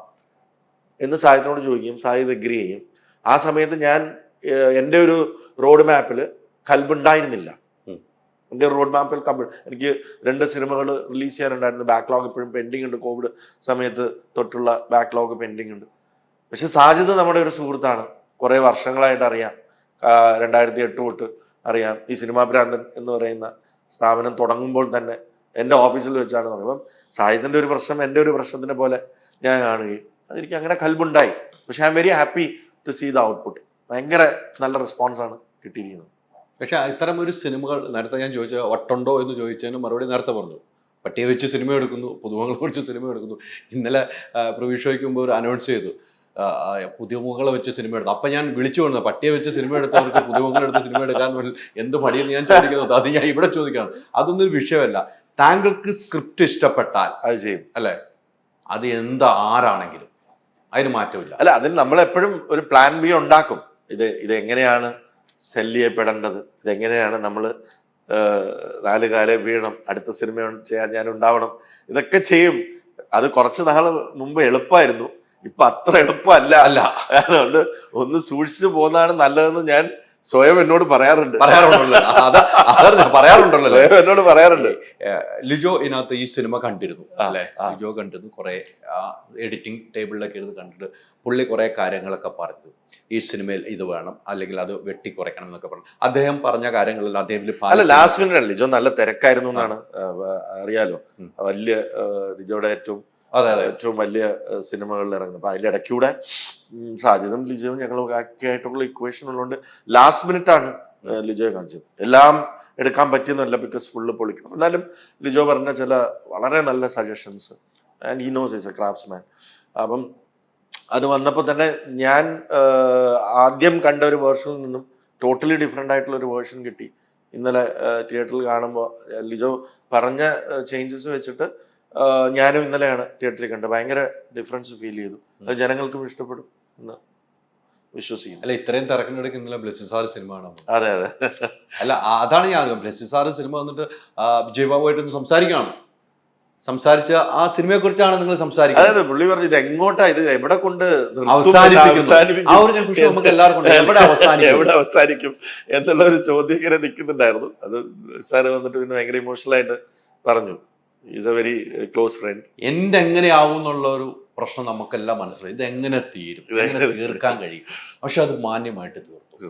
എന്ന് സാഹിദിനോട് ചോദിക്കും. സാഹിദ് എഗ്രി ചെയ്യും. ആ സമയത്ത് ഞാൻ എൻ്റെ ഒരു റോഡ് മാപ്പിൽ കൽബ് ഉണ്ടായിരുന്നില്ല. എൻ്റെ റോഡ് മാപ്പിൽ എനിക്ക് 2 സിനിമകൾ റിലീസ് ചെയ്യാനുണ്ടായിരുന്നു. ബാക്ക്ലോഗ് ഇപ്പോഴും പെൻഡിങ് ഉണ്ട്. കോവിഡ് സമയത്ത് തൊട്ടുള്ള ബാക്ക്ലോഗ് പെൻഡിങ് ഉണ്ട്. പക്ഷെ സാജിദ് നമ്മുടെ ഒരു സുഹൃത്താണ്, കുറേ വർഷങ്ങളായിട്ട് അറിയാം. 2008 തൊട്ട് അറിയാം. ഈ സിനിമാ ഭ്രാന്തൻ എന്ന് പറയുന്ന സ്ഥാപനം തുടങ്ങുമ്പോൾ തന്നെ എൻ്റെ ഓഫീസിൽ വെച്ചാണ് പറയുമ്പോൾ സാഹിദിന്റെ ഒരു പ്രശ്നം എൻ്റെ ഒരു പ്രശ്നത്തിനെ പോലെ ഞാൻ കാണുകയും അതെനിക്ക് അങ്ങനെ കൽബുണ്ടായി. പക്ഷെ I am very happy to see the output. ഭയങ്കര നല്ല റെസ്പോൺസാണ് കിട്ടിയിരിക്കുന്നത്. പക്ഷെ ഇത്തരം ഒരു സിനിമകൾ നേരത്തെ ഞാൻ ചോദിച്ച ഒട്ടുണ്ടോ എന്ന് ചോദിച്ചതിന് മറുപടി നേരത്തെ പറഞ്ഞു. പട്ടിയെ വെച്ച് സിനിമ എടുക്കുന്നു, പുതുമുഖങ്ങളെ വെച്ച് സിനിമ എടുക്കുന്നു. ഇന്നലെ പ്രിവ്യൂ ഷോയ്ക്ക് മുമ്പ് ഒരു അനൗൺസ് ചെയ്തു, പുതുമുഖങ്ങളെ വെച്ച് സിനിമ എടുത്തു. അപ്പം ഞാൻ വിളിച്ചു കൊണ്ടു, പട്ടിയെ വെച്ച് സിനിമ എടുത്തവർക്ക് പുതുമുഖങ്ങളെടുത്ത് സിനിമ എടുക്കാൻ എന്ത് മടിയെന്ന് ഞാൻ ചോദിക്കുന്നത്. അത് ഞാൻ ഇവിടെ ചോദിക്കുകയാണ്. അതൊന്നും ഒരു വിഷയമല്ല. താങ്കൾക്ക് സ്ക്രിപ്റ്റ് ഇഷ്ടപ്പെട്ടാൽ അത് ചെയ്യും അല്ലേ? അത് ആരാണെങ്കിലും അതിന് മാറ്റമില്ല. അല്ല, അതിന് നമ്മളെപ്പോഴും ഒരു പ്ലാൻ ബി ഉണ്ടാക്കും. ഇതെങ്ങനെയാണ് സെല്ല് ചെയ്യപ്പെടേണ്ടത്, ഇതെങ്ങനെയാണ് നമ്മൾ 4 കാലം വീഴണം, അടുത്ത സിനിമ ചെയ്യാൻ ഞാൻ ഉണ്ടാവണം, ഇതൊക്കെ ചെയ്യും. അത് കുറച്ച് നാൾ മുമ്പ് എളുപ്പമായിരുന്നു, ഇപ്പൊ അത്ര എളുപ്പമല്ല. അതുകൊണ്ട് ഒന്ന് സൂക്ഷിച്ചു പോകുന്നതാണ് നല്ലതെന്ന് ഞാൻ സ്വയം എന്നോട് പറയാറുണ്ട് പറയാറുണ്ടല്ലോ പറയാറുണ്ടല്ലോ സ്വയം എന്നോട് പറയാറുണ്ട്. ലിജോ ഇതിനകത്ത് ഈ സിനിമ കണ്ടിരുന്നു അല്ലെ? ആ. ലിജോ കണ്ടിരുന്നു, കുറെ എഡിറ്റിംഗ് ടേബിളിലൊക്കെ ഇരുന്ന് കണ്ടിട്ട് പുള്ളി കുറെ കാര്യങ്ങളൊക്കെ പറഞ്ഞു. ഈ സിനിമയിൽ ഇത് വേണം, അല്ലെങ്കിൽ അത് വെട്ടിക്കുറയ്ക്കണം എന്നൊക്കെ പറഞ്ഞു. അദ്ദേഹം പറഞ്ഞ കാര്യങ്ങളെല്ലാം അദ്ദേഹം അല്ല, ലാസ്റ്റ് മിനിറ്റ് ആണ്. ലിജോ നല്ല തിരക്കായിരുന്നു എന്നാണ് അറിയാലോ. വലിയ ലിജോയുടെ ഏറ്റവും വലിയ സിനിമകളിൽ ഇറങ്ങുന്നത്. അപ്പൊ അതിന്റെ ഇടയ്ക്കൂടെ സാജിദും ലിജോയും ഞങ്ങളും ഒക്കെ ആയിട്ടുള്ള ഇക്വേഷൻ ഉള്ളതുകൊണ്ട് ലാസ്റ്റ് മിനിറ്റ് ആണ് ലിജോയെ കാണിച്ചത്. എല്ലാം എടുക്കാൻ പറ്റിയെന്നല്ല, ബിക്കോസ് ഫുള്ള് പൊളിക്കണം. എന്നാലും ലിജോ പറഞ്ഞ ചില വളരെ നല്ല suggestions, and he knows is A craftsman. അപ്പം അത് വന്നപ്പോൾ തന്നെ ഞാൻ ആദ്യം കണ്ട ഒരു വേർഷനിൽ നിന്നും ടോട്ടലി ഡിഫറെൻ്റ് ആയിട്ടുള്ള ഒരു വേർഷൻ കിട്ടി. ഇന്നലെ തിയേറ്ററിൽ കാണുമ്പോൾ ലിജോ പറഞ്ഞ ചേഞ്ചസ് വെച്ചിട്ട് ഞാനും ഇന്നലെയാണ് തിയേറ്ററിൽ കണ്ടത്. ഭയങ്കര ഡിഫറൻസ് ഫീൽ ചെയ്തു. അത് ജനങ്ങൾക്കും ഇഷ്ടപ്പെടും എന്ന് വിശ്വസിക്കുന്നു. അല്ല, ഇത്രയും തിരക്കിനിടയ്ക്ക് ഇന്നലെ ബ്ലെസ്സിസാർ സിനിമ ആണ്. അതെ അതെ. അല്ല, അതാണ് ഞാൻ ബ്ലെസ്സിസാർ സിനിമ വന്നിട്ട് വിജയബാബുമായിട്ടൊന്ന് സംസാരിച്ച ആ സിനിമയെ കുറിച്ചാണ് നിങ്ങൾ സംസാരിക്കുന്നത്. അതെ, പുള്ളി പറഞ്ഞു ഇത് എങ്ങോട്ടാ, ഇത് എവിടെ കൊണ്ട് അവസാനിപ്പിക്കും, ആ ഒരു കൺഫ്യൂഷൻ നമുക്ക് എല്ലാവർക്കും എവിടെ അവസാനിക്കും എന്നുള്ള ഒരു ചോദ്യം ഇങ്ങനെ നിൽക്കുന്നുണ്ടായിരുന്നു. അത് സാറ് വന്നിട്ട് പിന്നെ ഭയങ്കര ഇമോഷണൽ ആയിട്ട് പറഞ്ഞു, is A very close friend. എന്റെ എങ്ങനെയാവും എന്നുള്ള ഒരു പ്രശ്നം നമുക്കെല്ലാം മനസ്സിലായി. ഇത് എങ്ങനെ തീരും, എങ്ങനെ തീർക്കാൻ കഴിയും. പക്ഷെ അത് മാന്യമായിട്ട് തീർത്തു.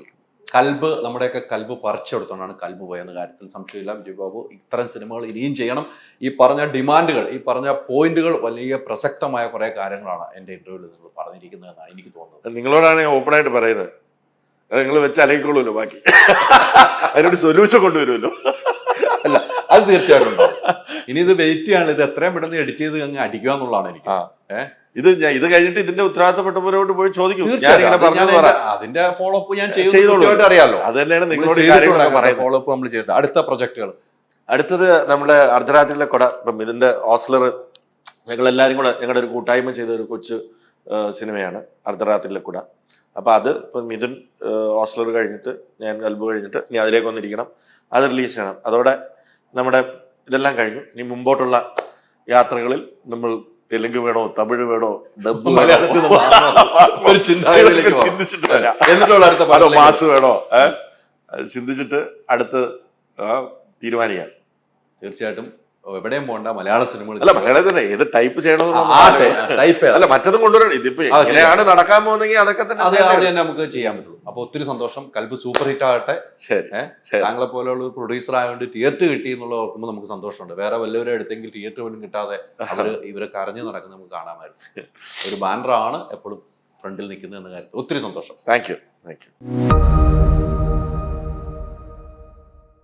കൽബ്, നമ്മുടെയൊക്കെ കൽബ് പറിച്ചെടുത്തോണ്ടാണ് കൽബ് പോയെന്ന കാര്യത്തിൽ സംശയമില്ല. വിജയബാബു ഇത്തരം സിനിമകൾ ഇനിയും ചെയ്യണം. ഈ പറഞ്ഞ ഡിമാൻഡുകൾ, ഈ പറഞ്ഞ പോയിന്റുകൾ വലിയ പ്രസക്തമായ കുറെ കാര്യങ്ങളാണ് എൻ്റെ ഇന്റർവ്യൂവിൽ നിങ്ങൾ പറഞ്ഞിരിക്കുന്നതെന്നാണ് എനിക്ക് തോന്നുന്നത്. നിങ്ങളോടാണ് ഞാൻ ഓപ്പൺ ആയിട്ട് പറയുന്നത്. നിങ്ങൾ വെച്ച് അലയിക്കൊള്ളുമല്ലോ, ബാക്കി അതിനൊരു സൊല്യൂഷൻ കൊണ്ടുവരുമല്ലോ. അല്ല, അത് തീർച്ചയായിട്ടും ഉണ്ടാവും. ഇനി ഇത് വെയിറ്റ് ചെയ്യാനുള്ള, ഇത് എത്രയും പെട്ടെന്ന് എഡിറ്റ് ചെയ്ത് അങ്ങ് അടിക്കുക എന്നുള്ളതാണ് എനിക്ക്. ഇത് കഴിഞ്ഞിട്ട് ഇതിന്റെ ഉത്തരവാദിത്തപ്പെട്ടവരോട് പോയി ചോദിക്കും. അതിന്റെ ഫോളോ അപ്പ് ഞാൻ ചെയ്തോളൂ, അറിയാലോ. അത് തന്നെയാണ് നിങ്ങളോട് ഫോളോ അപ്പ് നമ്മൾ ചെയ്തിട്ട്. അടുത്ത പ്രൊജക്ടുകൾ, അടുത്തത് നമ്മുടെ അർദ്ധരാത്രിയിലെ കൊട. ഇപ്പം ഇതിന്റെ ഓസ്ലർ ഞങ്ങൾ എല്ലാവരും കൂടെ ഞങ്ങളുടെ ഒരു കൂട്ടായ്മ ചെയ്ത ഒരു കൊച്ചു സിനിമയാണ് അർദ്ധരാത്രിയിലെ കുട. അപ്പൊ അത് ഇപ്പം മിഥുൻ ഓസ്ലർ കഴിഞ്ഞിട്ട്, ഞാൻ കൽബ് കഴിഞ്ഞിട്ട് ഇനി അതിലേക്ക് വന്നിരിക്കണം, അത് റിലീസ് ചെയ്യണം. അതോടെ നമ്മുടെ ഇതെല്ലാം കഴിഞ്ഞു. ഇനി മുമ്പോട്ടുള്ള യാത്രകളിൽ നമ്മൾ തെലുങ്ക് വേണോ, തമിഴ് വേണോ, ഡബ് ചിന്തിച്ചിട്ട് മാസ് വേണോ ചിന്തിച്ചിട്ട് അടുത്ത് തീരുമാനിക്കാം. തീർച്ചയായിട്ടും എവിടെയും പോകണ്ട, മലയാള സിനിമകൾ. അല്ല, മലയാളം തന്നെ ഏത് ടൈപ്പ് ചെയ്യണമെന്ന്, അല്ല മറ്റതും കൊണ്ടുവരണം. ഇതിപ്പോ എങ്ങനെയാണ് നടക്കാൻ പോകുന്നെങ്കിൽ അതൊക്കെ തന്നെ നമുക്ക് ചെയ്യാൻ പറ്റുള്ളൂ. അപ്പൊ ഒത്തിരി സന്തോഷം. കൽബ് സൂപ്പർ ഹിറ്റ് ആകട്ടെ. താങ്കളെ പോലെയുള്ള ഒരു പ്രൊഡ്യൂസർ ആയതുകൊണ്ട് തിയേറ്റർ കിട്ടി എന്നുള്ള ഓർക്കുമ്പോൾ നമുക്ക് സന്തോഷമുണ്ട്. വേറെ വല്ലവരും എടുത്തെങ്കിൽ തിയേറ്റർ പോലും കിട്ടാതെ ഇവര് കരഞ്ഞു നടക്കുന്നത് നമുക്ക് കാണാമായിരുന്നു. ഒരു ബാനറാണ് എപ്പോഴും ഫ്രണ്ടിൽ നിൽക്കുന്നത് എന്ന കാര്യത്തിൽ ഒത്തിരി സന്തോഷം. Thank you.